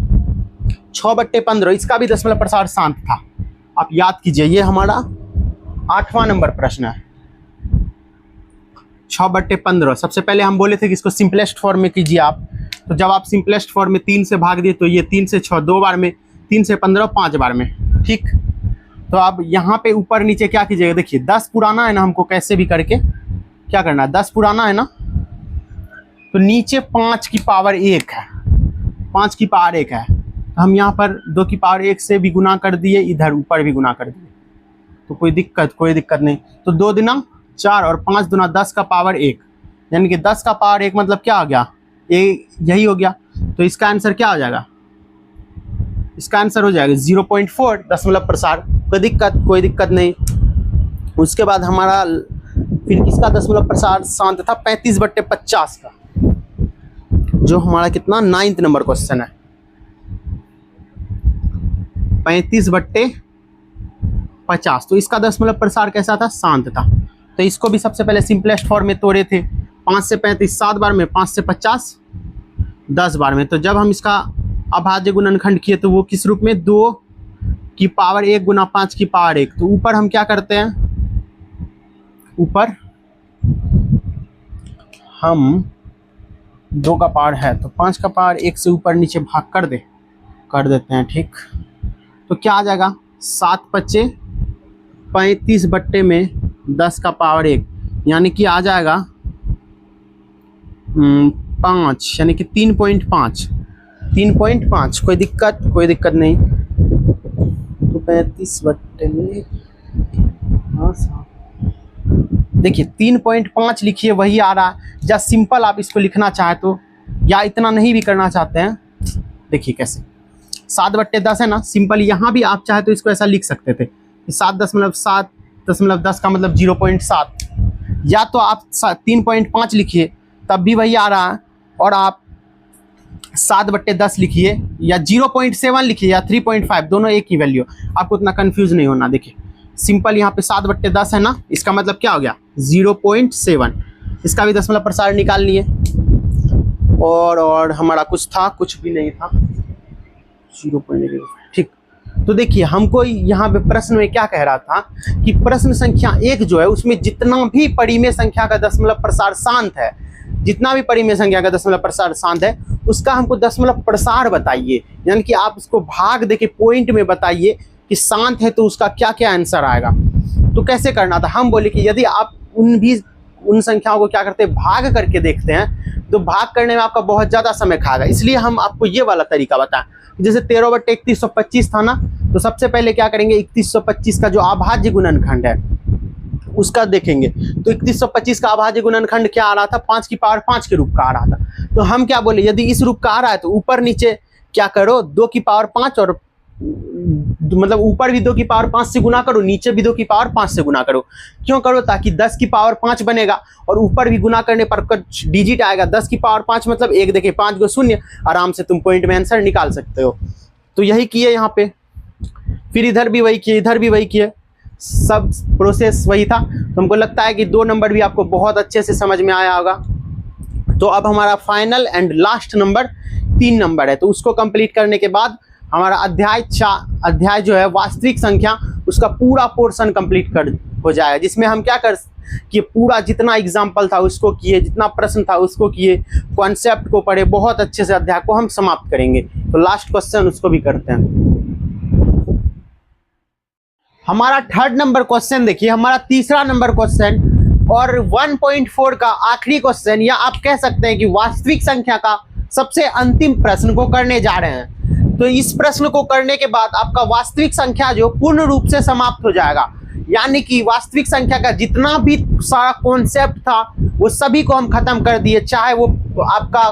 6/15, इसका भी दशमलव प्रसार शांत था। आप याद कीजिए, ये हमारा 8वां नंबर प्रश्न है। 6/15 सबसे पहले हम बोले थे कि इसको सिंपलेस्ट फॉर्म में कीजिए आप। तो जब आप सिंपलेस्ट फॉर्म में 3 से भाग दिए तो ये 3 से 6 2 बार में, 3 से 15 5 बार में, ठीक। तो अब यहाँ पे ऊपर नीचे क्या कीजिएगा, देखिए 10 पुराना है ना, हमको कैसे भी करके क्या करना है, 10 पुराना है ना, तो नीचे 5 की पावर 1 है, 5 की पावर 1 है। तो हम यहाँ पर 2 की पावर 1 से भी गुना कर दिए, इधर ऊपर भी गुना कर दिए, तो कोई दिक्कत नहीं। तो 2 दूना 4 और 5 दूना 10 का पावर 1, यानी कि 10 का पावर 1 मतलब क्या हो गया, यही हो गया। तो इसका आंसर क्या हो जाएगा, इसका आंसर हो जाएगा 0.4 दशमलव प्रसार। कोई दिक्कत नहीं। उसके बाद हमारा फिर किसका दशमलव प्रसार शांत था, 35/50 का, जो हमारा कितना 9th नंबर क्वेश्चन है। 35/50, तो इसका दशमलव प्रसार कैसा था, शांत था। तो इसको भी सबसे पहले सिंपलेस्ट फॉर्म में तोड़े थे, 5 से 35 7 बार में, 5 से 50 10 बार में। तो जब हम इसका अभाज्य गुणनखंड किए तो वो किस रूप में, 2 की पावर 1 गुना 5 की पावर 1। तो ऊपर हम क्या करते हैं, ऊपर हम 2 का पावर है तो 5 का पावर 1 से ऊपर नीचे भाग कर देते हैं, ठीक। तो क्या आ जाएगा, 7 5 35 बट्टे में 10 का पावर 1, यानी कि आ जाएगा 5, यानी कि 3.5। कोई दिक्कत नहीं। तो 35 बट्टे में, हाँ देखिए 3.5 लिखिए, वही आ रहा है। या सिंपल आप इसको लिखना चाहे तो, या इतना नहीं भी करना चाहते हैं, देखिए कैसे 7/10 है ना, सिंपल यहाँ भी आप चाहे तो इसको ऐसा लिख सकते थे, 7.7.10 का मतलब 0.7। या तो आप 3.5 लिखिए तब भी वही आ रहा है, और आप 7/10 लिखिए या 0.7 लिखिए या 3.5, दोनों एक ही वैल्यू, आपको उतना कंफ्यूज नहीं होना। देखिए सिंपल यहाँ पे 7/10 है ना, इसका मतलब क्या हो गया 0.7। इसका भी दशमलव प्रसार निकाल लिए। और हमारा कुछ भी नहीं था, 0.05, ठीक। तो देखिए हमको यहाँ पे प्रश्न में क्या कह रहा था कि प्रश्न संख्या 1 जो है उसमें जितना भी परिमेय संख्या का दशमलव प्रसार शांत है, जितना भी परिमेय संख्या का दशमलव प्रसार शांत है, उसका हमको दशमलव प्रसार बताइए, यानी कि आप उसको भाग देके पॉइंट में बताइए कि शांत है तो उसका क्या क्या आंसर आएगा। तो कैसे करना था, हम बोले कि यदि आप उन संख्याओं को क्या करते हैं, भाग करके देखते हैं, तो भाग करने में आपका बहुत ज़्यादा समय खाएगा। इसलिए हम आपको ये वाला तरीका बताएं। जैसे 13/3125 था ना, तो सबसे पहले क्या करेंगे, 3125 का जो अभाज्य गुणनखंड है उसका देखेंगे। तो 3125 का अभाज्य गुणनखंड क्या आ रहा था, 5 की पावर 5 के रूप का आ रहा था। तो हम क्या बोले, यदि इस रूप का आ रहा है तो ऊपर नीचे क्या करो, 2 की पावर 5, और मतलब ऊपर भी 2 की पावर 5 से गुना करो, नीचे भी 2 की पावर 5 से गुना करो। क्यों करो, ताकि 10 की पावर 5 बनेगा और ऊपर भी गुना करने पर कुछ डिजिट आएगा। 10 की पावर 5 मतलब 1 देखिए 5 को 0, आराम से तुम पॉइंट में आंसर निकाल सकते हो। तो यही किए यहाँ पे, फिर इधर भी वही किए, इधर भी वही किए। सब प्रोसेस वही था। तो हमको लगता है कि 2 नंबर भी आपको बहुत अच्छे से समझ में आया होगा। तो अब हमारा final and last number 3 number है। तो उसको कंप्लीट करने के बाद हमारा अध्याय जो है वास्तविक संख्या, उसका पूरा पोर्शन कंप्लीट हो जाएगा, जिसमें हम क्या कर कि पूरा जितना एग्जाम्पल था उसको किए, जितना प्रश्न था उसको किए, कॉन्सेप्ट को पढ़े, बहुत अच्छे से अध्याय को हम समाप्त करेंगे। तो लास्ट क्वेश्चन उसको भी करते हैं। हमारा 3rd नंबर क्वेश्चन देखिए, हमारा 3रा नंबर क्वेश्चन और 1.4 का आखिरी क्वेश्चन, या आप कह सकते हैं कि वास्तविक संख्या का सबसे अंतिम प्रश्न को करने जा रहे हैं। तो इस प्रश्न को करने के बाद आपका वास्तविक संख्या जो पूर्ण रूप से समाप्त हो जाएगा, यानी कि वास्तविक संख्या का जितना भी सारा कॉन्सेप्ट था वो सभी को हम खत्म कर दिए, चाहे वो आपका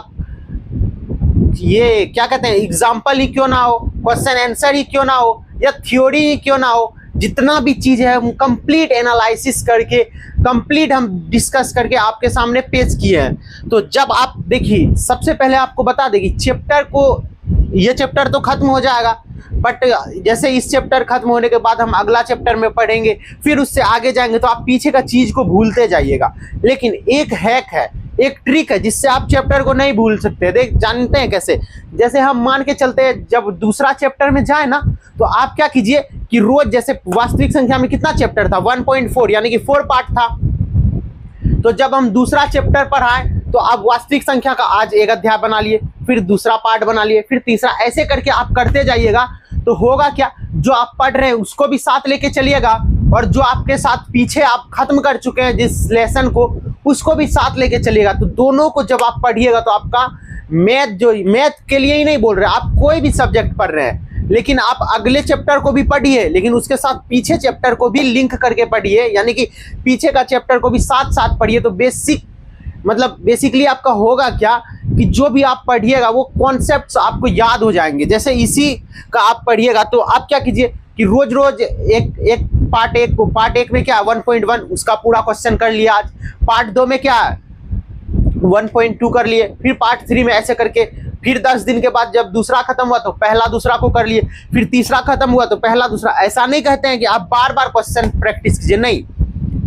ये क्या कहते हैं एग्जाम्पल ही क्यों ना हो, क्वेश्चन आंसर ही क्यों ना हो, या थ्योरी ही क्यों ना हो, जितना भी चीज है हम कंप्लीट एनालिसिस करके, कंप्लीट हम डिस्कस करके आपके सामने पेश किए हैं। तो जब आप देखिए, सबसे पहले आपको बता दें कि चैप्टर को, ये चैप्टर तो खत्म हो जाएगा, बट जैसे इस चैप्टर खत्म होने के बाद हम अगला चैप्टर में पढ़ेंगे, फिर उससे आगे जाएंगे, तो आप पीछे का चीज को भूलते जाइएगा। लेकिन एक हैक है, एक ट्रिक है जिससे आप चैप्टर को नहीं भूल सकते। देख जानते हैं कैसे? जैसे हम मान के चलते हैं, जब दूसरा चैप्टर में जाए ना, तो आप क्या कीजिए कि रोज, जैसे वास्तविक संख्या में कितना चैप्टर था 1.4, यानी कि 4 पार्ट था। तो जब हम दूसरा चैप्टर पर आए तो आप वास्तविक संख्या का आज एक अध्याय बना लिए, फिर दूसरा पार्ट बना लिए, फिर तीसरा, ऐसे करके आप करते जाइएगा। तो होगा क्या, जो आप पढ़ रहे हैं उसको भी साथ लेके चलिएगा, और जो आपके साथ पीछे आप खत्म कर चुके हैं जिस लेसन को, उसको भी साथ लेके चलिएगा। तो दोनों को जब आप पढ़िएगा तो आपका मैथ के लिए ही नहीं बोल रहे, आप कोई भी सब्जेक्ट पढ़ रहे हैं, लेकिन आप अगले चैप्टर को भी पढ़िए, लेकिन उसके साथ पीछे चैप्टर को भी लिंक करके पढ़िए, यानी कि पीछे का चैप्टर को भी साथ साथ पढ़िए। तो बेसिकली आपका होगा क्या कि जो भी आप पढ़िएगा वो कॉन्सेप्ट्स आपको याद हो जाएंगे। जैसे इसी का आप पढ़िएगा तो आप क्या कीजिए कि रोज रोज एक पार्ट 1 को, पार्ट 1 में क्या 1.1 उसका पूरा क्वेश्चन कर लिया आज, पार्ट 2 में क्या 1.2 कर लिए, फिर पार्ट 3 में ऐसे करके, फिर 10 दिन के बाद जब दूसरा खत्म हुआ तो पहला दूसरा को कर लिए, फिर तीसरा खत्म हुआ तो पहला दूसरा। ऐसा नहीं कहते हैं कि आप बार बार क्वेश्चन प्रैक्टिस कीजिए, नहीं।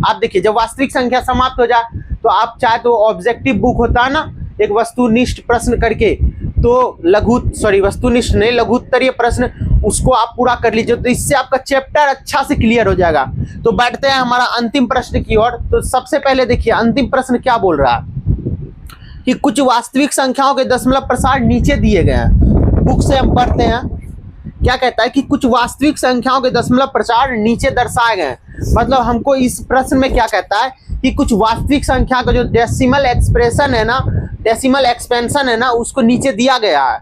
आप देखिए, जब वास्तविक संख्या समाप्त हो जाए तो आप चाहे तो ऑब्जेक्टिव बुक होता है ना, एक वस्तुनिष्ठ प्रश्न करके, तो वस्तुनिष्ठ नहीं, लघुत्तरीय प्रश्न, उसको आप पूरा कर लीजिए। तो इससे आपका चैप्टर अच्छा से क्लियर हो जाएगा। तो बैठते हैं हमारा अंतिम प्रश्न की ओर। तो सबसे पहले देखिए अंतिम प्रश्न क्या बोल रहा है कि कुछ वास्तविक संख्याओं के दशमलव प्रसार नीचे दिए गए हैं। बुक से हम पढ़ते हैं, क्या कहता है कि कुछ वास्तविक संख्याओं के दशमलव प्रसार नीचे दर्शाए गए हैं। मतलब हमको इस प्रश्न में क्या कहता है कि कुछ वास्तविक संख्या का जो डेसिमल एक्सप्रेशन है ना, डेसिमल एक्सपेंशन है ना, उसको नीचे दिया गया है।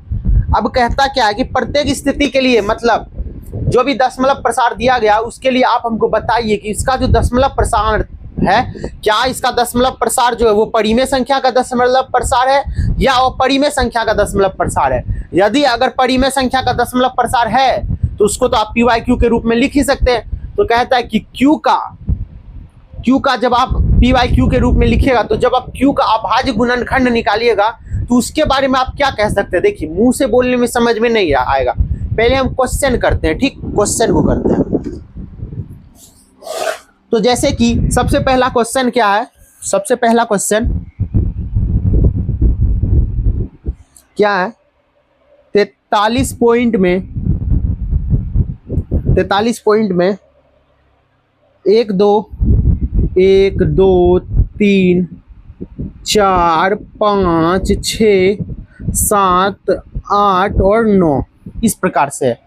अब कहता क्या है कि प्रत्येक स्थिति के लिए, मतलब जो भी दशमलव प्रसार दिया गया उसके लिए आप हमको बताइए कि इसका जो दशमलव प्रसार है, क्या इसका दशमलव प्रसार जो है वो परिमेय संख्या का दशमलव प्रसार है या अपरिमेय संख्या का दशमलव प्रसार है। यदि अगर परिमेय संख्या का दशमलव प्रसार है तो उसको तो आप PYQ के रूप में लिख ही सकते हैं। तो कहता है कि Q का जब आप PYQ के रूप में लिखिएगा, तो जब आप Q का अभाज्य गुणनखंड निकालिएगा तो उसके बारे में आप क्या कह सकते हैं। देखिए, मुंह से बोलने में समझ में नहीं आएगा, पहले हम क्वेश्चन करते हैं। ठीक, क्वेश्चन को करते हैं। तो जैसे कि सबसे पहला क्वेश्चन क्या है, सबसे पहला क्वेश्चन क्या है, 43 पॉइंट में 1 2 3 4 5 6 7 8 और 9 इस प्रकार से है।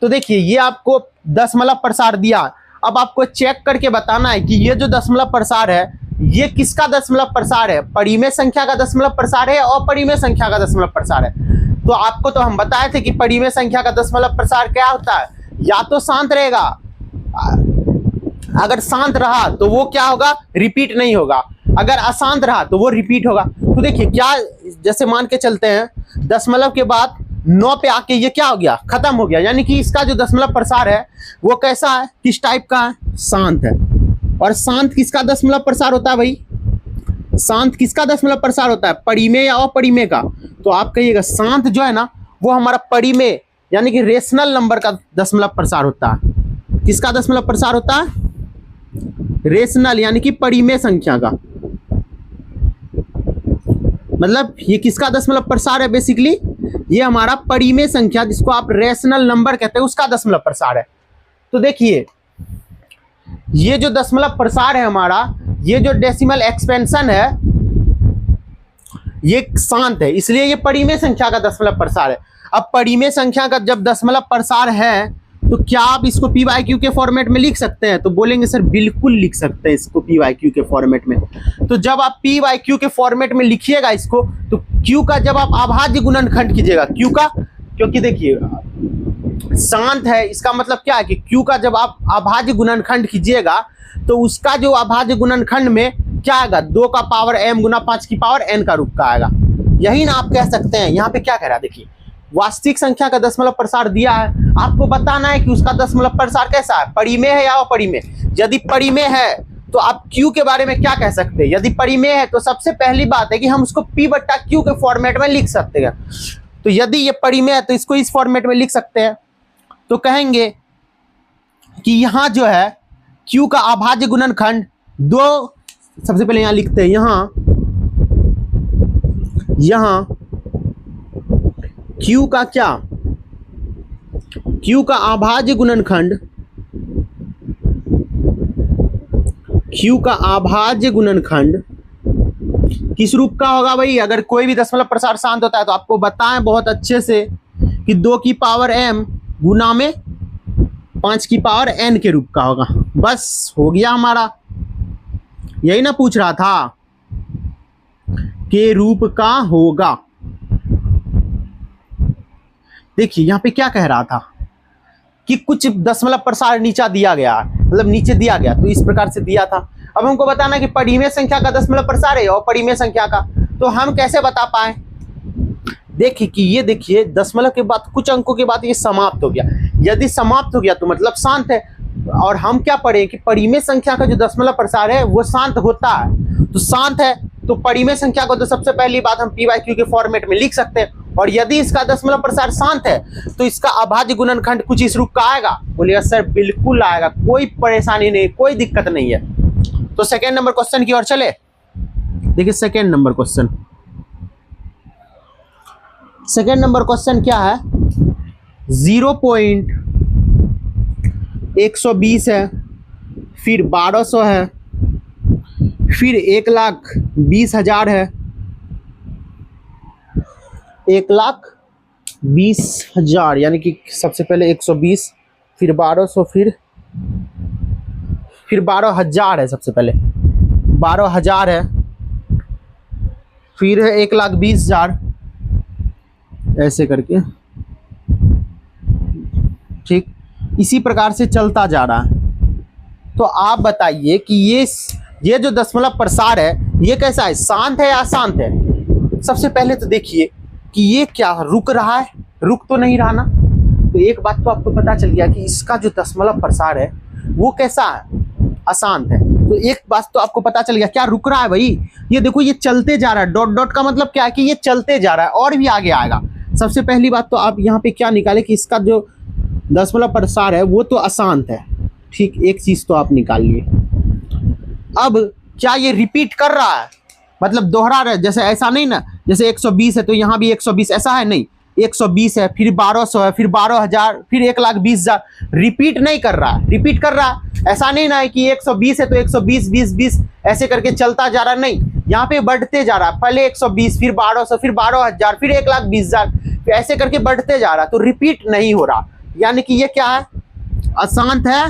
तो देखिए, ये आपको दशमलव प्रसार दिया। अब आपको चेक करके बताना है कि ये जो दशमलव प्रसार है ये किसका दशमलव प्रसार है, परिमेय संख्या का दशमलव प्रसार है और अपरिमेय संख्या का दशमलव प्रसार है। तो आपको तो हम बताए थे कि परिमेय संख्या का दशमलव प्रसार क्या होता है, या तो शांत रहेगा, अगर शांत रहा तो वो क्या होगा, रिपीट नहीं होगा, अगर अशांत रहा तो वो रिपीट होगा। तो देखिए क्या, जैसे मान के चलते हैं दशमलव के बाद 9 पे आके ये क्या हो गया, खत्म हो गया, यानी कि इसका जो दशमलव प्रसार है वो कैसा है, किस टाइप का है, शांत है। और शांत किसका दशमलव प्रसार होता है भाई, शांत किसका दशमलव प्रसार होता है, परिमेय या अपरिमेय का। तो आप कहिएगा शांत जो है ना वो हमारा परिमेय यानी कि रेशनल नंबर का दशमलव प्रसार होता है। किसका दशमलव प्रसार होता है, रेशनल यानी कि परिमेय संख्या का, मतलब ये किसका दशमलव प्रसार है? बेसिकली ये हमारा परिमेय संख्या जिसको आप रेशनल नंबर कहते हैं उसका दशमलव प्रसार है। तो देखिए ये जो दशमलव प्रसार है हमारा, ये जो डेसिमल एक्सपेंशन है ये शांत है, इसलिए ये परिमेय संख्या का दशमलव प्रसार है। अब परिमेय संख्या का जब दशमलव प्रसार है तो क्या आप इसको पी वाई क्यू के फॉर्मेट में लिख सकते हैं? तो बोलेंगे सर बिल्कुल लिख सकते हैं इसको पी वाई क्यू के फॉर्मेट में। तो जब आप पी वाई क्यू के फॉर्मेट में लिखिएगा इसको, तो क्यू का जब आप अभाज्य गुणनखंड कीजिएगा, क्यू का, क्योंकि देखिए शांत है इसका मतलब क्या है कि क्यू का जब आप अभाज्य गुणनखंड कीजिएगा तो उसका जो अभाज्य गुणनखंड में क्या आएगा? 2 का पावर m गुना 5 की पावर n का रूप का आएगा। यही ना आप कह सकते हैं। यहाँ पे क्या कह रहा है देखिए, वास्तविक संख्या का दशमलव प्रसार दिया है, आपको बताना है कि उसका दशमलव प्रसार कैसा है, परिमेय है या अपरिमेय। यदि परिमेय है तो आप q के बारे में क्या कह सकते हैं? यदि परिमेय है तो सबसे पहली बात है कि हम उसको p बट्टा q के फॉर्मेट में लिख सकते हैं। तो यदि ये परिमेय है तो इसको इस फॉर्मेट में लिख सकते हैं। तो कहेंगे कि यहाँ जो है q का अभाज्य गुणनखंड 2, सबसे पहले यहाँ लिखते हैं, यहाँ q का क्या, q का अभाज्य गुणनखंड, q का अभाज्य गुणनखंड किस रूप का होगा भाई? अगर कोई भी दशमलव प्रसार शांत होता है तो आपको बताएं बहुत अच्छे से कि 2 की पावर m गुना में 5 की पावर n के रूप का होगा। बस हो गया हमारा, यही ना पूछ रहा था, के रूप का होगा। देखिए यहाँ पे क्या कह रहा था कि कुछ दशमलव प्रसार नीचा दिया गया, मतलब नीचे दिया गया, तो इस प्रकार से दिया था। अब हमको बताना कि परिमेय संख्या का दशमलव प्रसार है और परिमेय संख्या का, तो हम कैसे बता पाए? देखिए कि ये देखिए दशमलव के बाद कुछ अंकों के बाद ये समाप्त हो गया। यदि समाप्त हो गया तो मतलब शांत है। और हम क्या पढ़े कि परिमेय संख्या का जो दशमलव प्रसार है वो शांत होता है। तो शांत है तो परिमेय संख्या को तो सबसे पहली बात हम पी वाई क्यू के फॉर्मेट में लिख सकते हैं। और यदि इसका दशमलव प्रसार शांत है तो इसका अभाज्य गुणनखंड कुछ इस रूप का आएगा। बोलिएगा सर बिल्कुल आएगा, कोई परेशानी नहीं, कोई दिक्कत नहीं है। तो सेकेंड नंबर क्वेश्चन की ओर चले। देखिए second number question, second number question क्या है? 0.120 है, फिर 1200 है, फिर 1,20,000 है, 1,20,000 यानी कि सबसे पहले 120, फिर 1200, फिर 12,000 है, सबसे पहले 12,000 है, फिर है 1,20,000, ऐसे करके, ठीक इसी प्रकार से चलता जा रहा है। तो आप बताइए कि ये जो दशमलव प्रसार है ये कैसा है, शांत है या अशांत है? सबसे पहले तो देखिए कि ये क्या रुक रहा है, रुक तो नहीं रहा ना। तो एक बात तो आपको पता चल गया कि इसका जो दशमलव प्रसार है वो कैसा है, अशांत है। तो एक बात तो आपको पता चल गया, क्या रुक रहा है भाई? ये देखो ये चलते जा रहा है, डॉट डॉट का मतलब क्या है कि ये चलते जा रहा है और भी आगे आएगा। सबसे पहली बात तो आप यहाँ पे क्या निकाले कि इसका जो दशमलव प्रसार है वो तो अशांत है, ठीक, एक चीज तो आप निकाल लिए। अब क्या ये रिपीट कर रहा है, मतलब दोहरा रहा है? जैसे ऐसा नहीं ना, जैसे 120 है तो यहाँ भी 120, ऐसा है नहीं। 120 है, फिर 1200 है, फिर 12,000, फिर 1,20,000, रिपीट नहीं कर रहा है। रिपीट कर रहा है ऐसा नहीं ना है कि 120 है तो 120, 20, 20 ऐसे करके चलता जा रहा, नहीं, यहाँ पे बढ़ते जा रहा है। पहले 120, फिर 1200, फिर 12,000, फिर 1,20,000, फिर ऐसे करके बढ़ते जा रहा, तो रिपीट नहीं हो रहा। यानी कि ये क्या है, अशांत है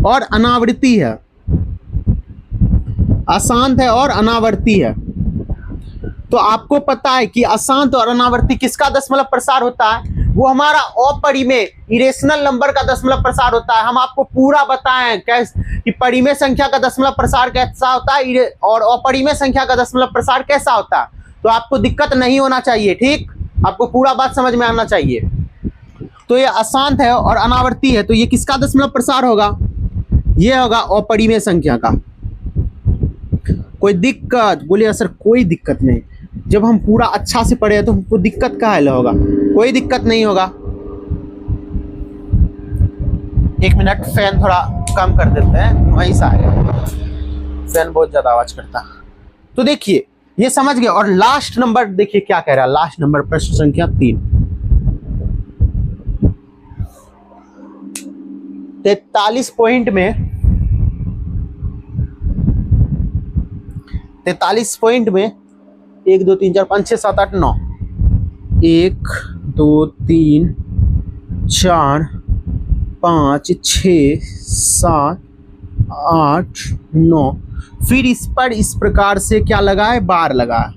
और अनावृत्ति है, अशांत है और अनावर्ती है। तो आपको पता है कि अशांत और अनावर्ती किसका दशमलव प्रसार होता है? वो हमारा अपरिमेय इरेशनल नंबर का दशमलव प्रसार होता है। हम आपको पूरा बताएं कैसे कि परिमेय संख्या का दशमलव प्रसार कैसा होता है और अपरिमेय संख्या का दशमलव प्रसार कैसा होता है। तो आपको दिक्कत नहीं होना चाहिए, ठीक, आपको पूरा बात समझ में आना चाहिए। तो ये अशांत है और अनावर्ती है, तो ये किसका दशमलव प्रसार होगा? ये होगा अपरिमेय संख्या का। कोई दिक्कत? बोलिए सर कोई दिक्कत नहीं, जब हम पूरा अच्छा से पढ़े तो हमको दिक्कत काहे होगा? कोई दिक्कत नहीं होगा। एक मिनट, फैन थोड़ा कम कर देते हैं, वहीं से आएगा, फैन बहुत ज्यादा आवाज करता। तो देखिए ये समझ गए। और लास्ट नंबर देखिए क्या कह रहा है, लास्ट नंबर प्रश्न संख्या 3, 43 पॉइंट में 43 पॉइंट में 1 2 3 4 5 6 7 8 9, 1 2 3 4 5 6 7 8 9, फिर इस पर इस प्रकार से क्या लगा है, बार लगा है।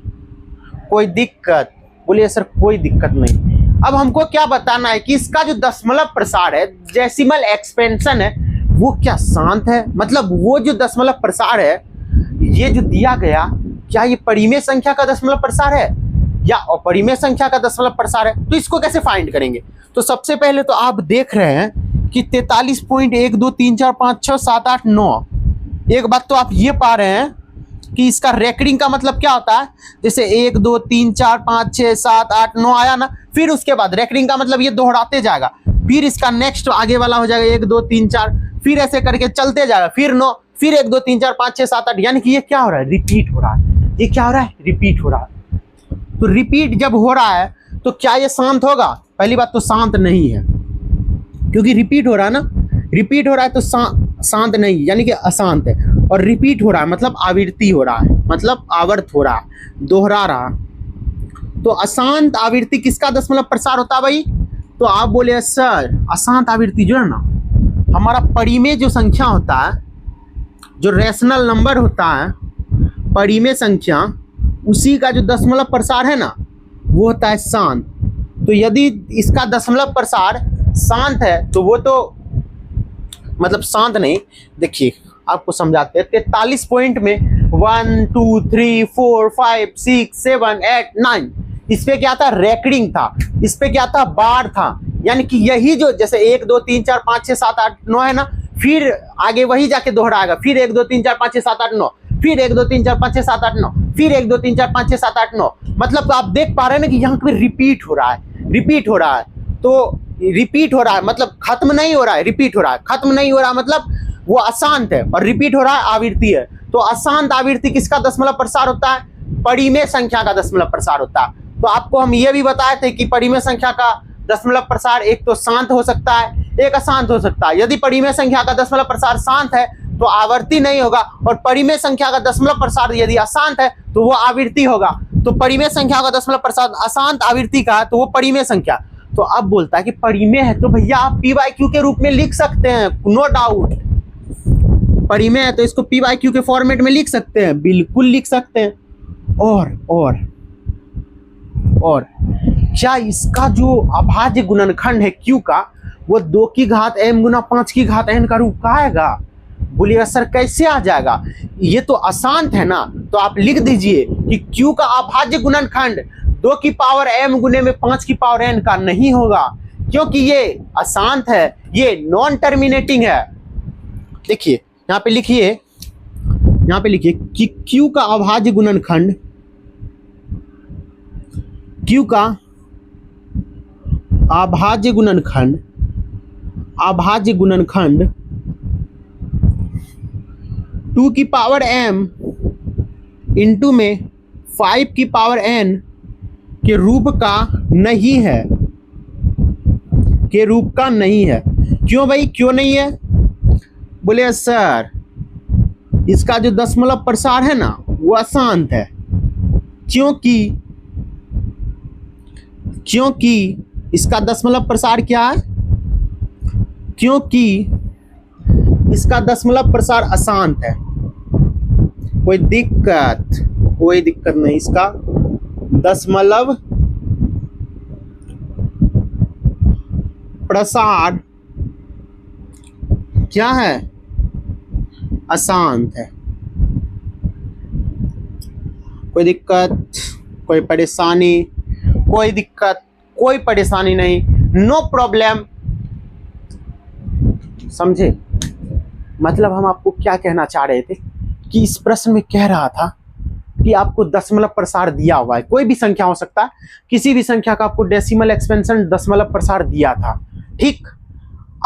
कोई दिक्कत? बोलिए सर कोई दिक्कत नहीं। अब हमको क्या बताना है कि इसका जो दशमलव प्रसार है, डेसिमल एक्सपेंशन है, वो क्या शांत है? मतलब वो जो दशमलव प्रसार है, ये जो दिया गया, क्या ये परिमेय संख्या का दशमलव प्रसार है या अपरिमेय संख्या का दशमलव प्रसार है? तो इसको कैसे फाइंड करेंगे? तो सबसे पहले तो आप देख रहे हैं कि 43.1 2 3 4 5 6 7 8 9, एक बात तो आप ये पा रहे हैं कि इसका रेकरिंग का मतलब क्या होता है, जैसे 1 2 3 4 5 6 7 8 9 आया ना, फिर उसके बाद रेकरिंग का मतलब ये दोहराते जाएगा, फिर इसका नेक्स्ट आगे वाला हो जाएगा 1 2 3 4, फिर ऐसे करके चलते जाएगा, फिर 9, फिर 1 2 3 4 5 6 7 8, यानी कि ये क्या हो रहा है, रिपीट हो रहा है। ये क्या हो रहा है, रिपीट हो रहा है। तो रिपीट जब हो रहा है तो क्या ये शांत होगा? पहली बात तो शांत नहीं है, क्योंकि रिपीट हो रहा है ना, रिपीट हो रहा है तो शांत नहीं, यानी कि अशांत है। और रिपीट हो रहा है मतलब आवृत्ति हो रहा है, मतलब आवर्त हो रहा है, दोहरा रहा। तो अशांत आवृत्ति किसका दशमलव प्रसार होता है भाई? तो आप बोले सर अशांत आवृत्ति जो है ना, हमारा परिमेय जो संख्या होता है, जो रेशनल नंबर होता है, परिमेय संख्या, उसी का जो दशमलव प्रसार है ना, वो होता है शांत। तो यदि इसका दशमलव प्रसार शांत है तो वो तो मतलब शांत नहीं, देखिए आपको समझाते हैं। 43 पॉइंट में 1 2 3 4 5 6 7 8 9, इस पे क्या था, रेकरिंग था, इस पे क्या था, बार था। यानी कि यही जो जैसे 1 2 3 4 5 6 7 8 9 है ना, फिर आगे वही जाके दोहराएगा, फिर 1 2 3 4 5 6 7 8 9, फिर 1 2 3 4 5 6 7 8 9, फिर 1 2 3 4 5 6 7 8 9। मतलब तो आप देख पा रहे हैं ना कि यहाँ पे रिपीट हो रहा है, रिपीट हो रहा है। तो रिपीट हो रहा है मतलब खत्म नहीं हो रहा है, रिपीट हो रहा है, खत्म नहीं हो रहा है मतलब वो अशांत है, और रिपीट हो रहा है आवृत्ति है। तो अशांत आवृत्ति किसका दशमलव प्रसार होता है? परिमेय संख्या का दशमलव प्रसार होता है। तो आपको हम ये भी बताए थे कि परिमेय संख्या का दशमलव प्रसार एक तो शांत हो सकता है, एक अशांत हो सकता है। यदि परिमेय संख्या का दशमलव प्रसार शांत है तो आवर्ती नहीं होगा, और परिमेय संख्या का दशमलव प्रसार यदि अशांत है तो वो आवृत्ति होगा। तो परिमेय संख्या का दशमलव प्रसार अशांत आवृत्ति का है तो वो परिमेय संख्या। तो अब बोलता है कि परिमेय है तो भैया आप p/q के रूप में लिख सकते हैं, नो डाउट। परिमेय है तो इसको p/q के फॉर्मेट में लिख सकते हैं, बिल्कुल लिख सकते हैं। और क्या इसका जो अभाज्य गुणनखंड है q का, वो 2 की घात m गुना 5 की घात n का रूप का आएगा? बोलिएगा सर कैसे आ जाएगा, ये तो अशांत है ना। तो आप लिख दीजिए कि q का अभाज्य गुणनखंड 2 की पावर m गुने में 5 की पावर n का नहीं होगा, क्योंकि ये अशांत है, ये नॉन टर्मिनेटिंग है। देखिए यहाँ पे लिखिए, यहाँ पे लिखिए कि q का अभाज्य गुणनखंड, q का अभाज्य गुणनखंड, अभाज्य गुणनखंड 2 की पावर m इंटू में 5 की पावर n के रूप का नहीं है, के रूप का नहीं है। क्यों भाई, क्यों नहीं है? बोले सर इसका जो दशमलव प्रसार है ना वो अशांत है, क्योंकि इसका दशमलव प्रसार क्या है, क्योंकि इसका दशमलव प्रसार अशांत है। कोई दिक्कत नहीं, इसका दशमलव प्रसार क्या है, अशांत है। कोई दिक्कत, कोई परेशानी, कोई दिक्कत, कोई परेशानी नहीं, नो प्रॉब्लम। समझे? मतलब हम आपको क्या कहना चाह रहे थे कि इस प्रश्न में कह रहा था कि आपको दशमलव प्रसार दिया हुआ है, कोई भी संख्या हो सकता है, किसी भी संख्या का आपको डेसिमल एक्सपेंशन दशमलव प्रसार दिया था, ठीक।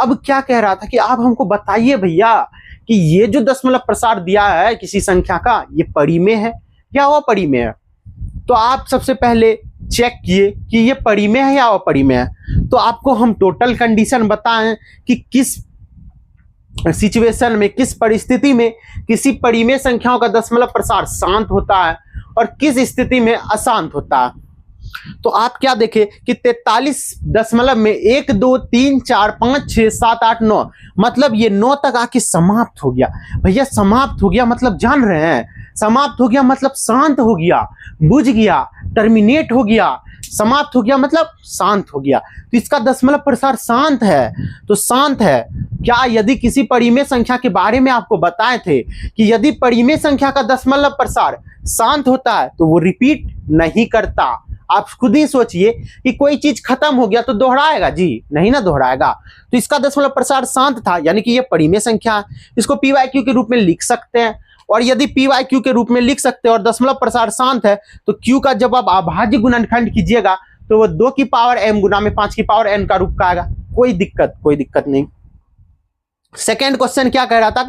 अब क्या कह रहा था कि आप हमको बताइए भैया कि ये जो दशमलव प्रसार दिया है किसी संख्या का, ये परिमेय है या अपरिमेय है। तो आप सबसे पहले चेक किए कि ये परिमेय है या अपरिमेय है। तो आपको हम टोटल कंडीशन बताएं कि किस सिचुएशन में, किस परिस्थिति में किसी परिमेय संख्याओं का दशमलव प्रसार शांत होता है और किस स्थिति में अशांत होता है। तो आप क्या देखें कि 43 दशमलव में 1 2 3 4 5 6 7 8 9, मतलब ये 9 तक आके समाप्त हो गया। भैया समाप्त हो गया मतलब जान रहे हैं, समाप्त हो गया मतलब शांत हो गया, बुझ गया, टर्मिनेट हो गया। समाप्त हो गया मतलब शांत हो गया। तो इसका दशमलव प्रसार शांत है। तो शांत है क्या? यदि किसी परिमेय संख्या के बारे में आपको बताए थे कि यदि परिमेय संख्या का दशमलव प्रसार शांत होता है तो वो रिपीट नहीं करता। आप खुद ही सोचिए कि कोई चीज खत्म हो गया तो दोहराएगा जी? नहीं ना दोहराएगा। तो इसका दशमलव प्रसार शांत था, यानी कि ये परिमेय संख्या है। इसको PYQ के रूप में लिख सकते हैं। और यदि PYQ के रूप में लिख सकते हैं और दशमलव प्रसार शांत है तो Q का जब आप अभाज्य गुणनखंड कीजिएगा तो वो 2 की पावर m गुना में 5 की पावर n का रूप का आएगा। कोई दिक्कत नहीं। सेकेंड क्वेश्चन क्या कह रहा था?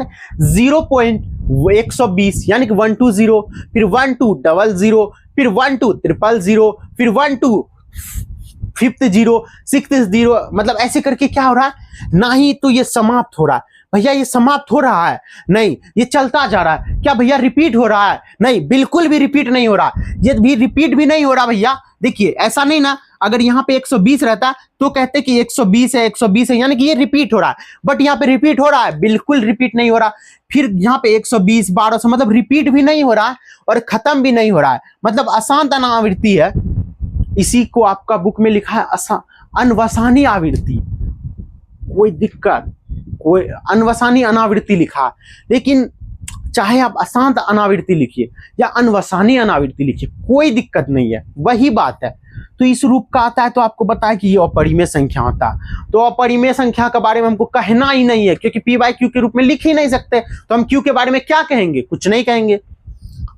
0.120 यानी कि 120, फिर 1200, फिर 1200, फिर 1250, 60, मतलब ऐसे करके क्या हो रहा है? ना ही तो ये समाप्त हो रहा है। भैया ये समाप्त हो रहा है? नहीं, ये चलता जा रहा है। क्या भैया रिपीट हो रहा है? नहीं, बिल्कुल भी रिपीट नहीं हो रहा। ये भी रिपीट भी नहीं हो रहा भैया। देखिए ऐसा नहीं ना, अगर यहाँ पे 120 रहता तो कहते कि 120 है, 120 है, यानी कि ये रिपीट हो रहा है। बट यहाँ पे रिपीट हो रहा है? बिल्कुल रिपीट नहीं हो रहा। फिर यहाँ पे 120, 1200, मतलब रिपीट भी नहीं हो रहा है और खत्म भी नहीं हो रहा है, मतलब अशांत अनावृत्ति है। इसी को आपका बुक में लिखा है अनवसानी आवृत्ति। कोई दिक्कत, कोई अनवसानी अनावृत्ति लिखा है, लेकिन चाहे आप अशांत अनावृत्ति लिखिए या अनवसानी अनावृत्ति लिखिए, कोई दिक्कत नहीं है, वही बात है। तो इस रूप का आता है तो आपको बताया कि ये अपरिमेय संख्या होता है। तो अपरिमेय संख्या के बारे में हमको कहना ही नहीं है, क्योंकि PYQ के रूप में लिख ही नहीं सकते। तो हम Q के बारे में क्या कहेंगे? कुछ नहीं कहेंगे।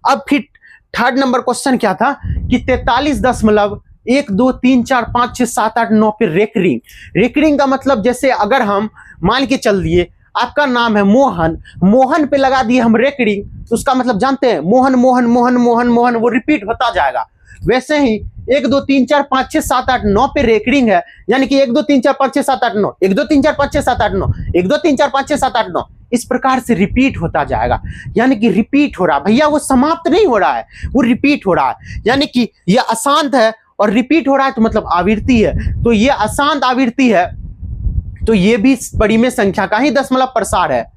अब फिर थर्ड नंबर क्वेश्चन क्या था कि 43.1 2 3 4 5 6 7 8 9 पे रेकरिंग। रेकरिंग का मतलब जैसे अगर हम मान के चल दिए आपका नाम है मोहन, मोहन पे लगा दिए हम रेकरिंग, तो उसका मतलब जानते हैं मोहन मोहन मोहन मोहन मोहन, वो रिपीट होता जाएगा। वैसे ही 1 2 3 4 5 6 7 8 9 पे रेकरिंग है, यानी कि 1 2 3 4 5 6 7 8 9, 1 2 3 4 5 6 7 8 9, 1 2 3 4 5 6 7 8 9, इस प्रकार से रिपीट होता जाएगा। यानी कि रिपीट हो रहा है भैया, वो समाप्त नहीं हो रहा है, वो रिपीट हो रहा है। यानी कि ये अशांत है और रिपीट हो रहा है तो मतलब आवृत्ति है। तो ये अशांत आवृत्ति है, तो ये भी परिमेय संख्या का ही दशमलव प्रसार है।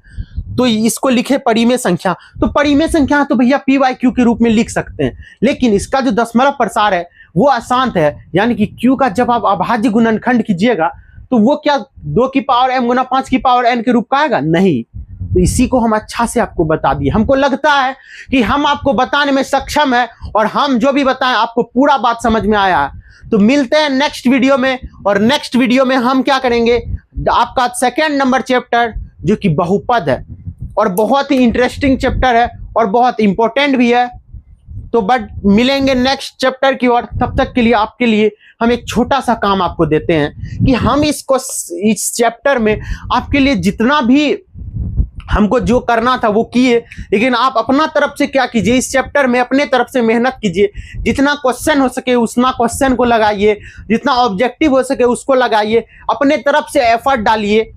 तो इसको लिखे परिमेय संख्या। तो परिमेय संख्या तो भैया PYQ के रूप में लिख सकते हैं, लेकिन इसका जो दशमलव प्रसार है वो अशांत है। यानी कि Q का जब आप अभाज्य गुणनखंड कीजिएगा तो वो क्या 2 की पावर m गुना 5 की पावर n के रूप का आएगा? नहीं। तो इसी को हम अच्छा से आपको बता दिए। हमको लगता है कि हम आपको बताने में सक्षम है और हम जो भी बताएं आपको पूरा बात समझ में आया है। तो मिलते हैं नेक्स्ट वीडियो में, और नेक्स्ट वीडियो में हम क्या करेंगे, आपका सेकेंड नंबर चैप्टर जो कि बहुपद है, और बहुत ही इंटरेस्टिंग चैप्टर है और बहुत इंपॉर्टेंट भी है। तो बट मिलेंगे नेक्स्ट चैप्टर की ओर। तब तक के लिए आपके लिए हम एक छोटा सा काम आपको देते हैं कि हम इस चैप्टर में आपके लिए जितना भी हमको जो करना था वो किए, लेकिन आप अपना तरफ से क्या कीजिए, इस चैप्टर में अपने तरफ से मेहनत कीजिए। जितना क्वेश्चन हो सके उतना क्वेश्चन को लगाइए, जितना ऑब्जेक्टिव हो सके उसको लगाइए, अपने तरफ से एफर्ट डालिए।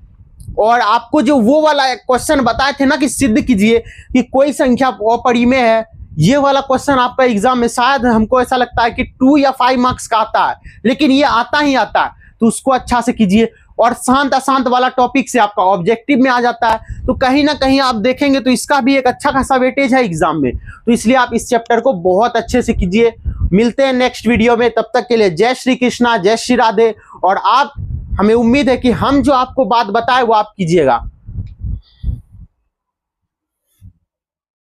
और आपको जो वो वाला क्वेश्चन बताए थे ना कि सिद्ध कीजिए कि कोई संख्या अपरिमेय है, ये वाला क्वेश्चन आपका एग्जाम में शायद हमको ऐसा लगता है कि 2 या 5 मार्क्स का आता है, लेकिन ये आता ही आता है। तो उसको अच्छा से कीजिए, और शांत अशांत वाला टॉपिक से आपका ऑब्जेक्टिव में आ जाता है। तो कहीं ना कहीं आप देखेंगे तो इसका भी एक अच्छा खासा वेटेज है एग्जाम में। तो इसलिए आप इस चैप्टर को बहुत अच्छे से कीजिए। मिलते हैं नेक्स्ट वीडियो में, तब तक के लिए जय श्री कृष्णा, जय श्री राधे। और आप, हमें उम्मीद है कि हम जो आपको बात बताए वो आप कीजिएगा।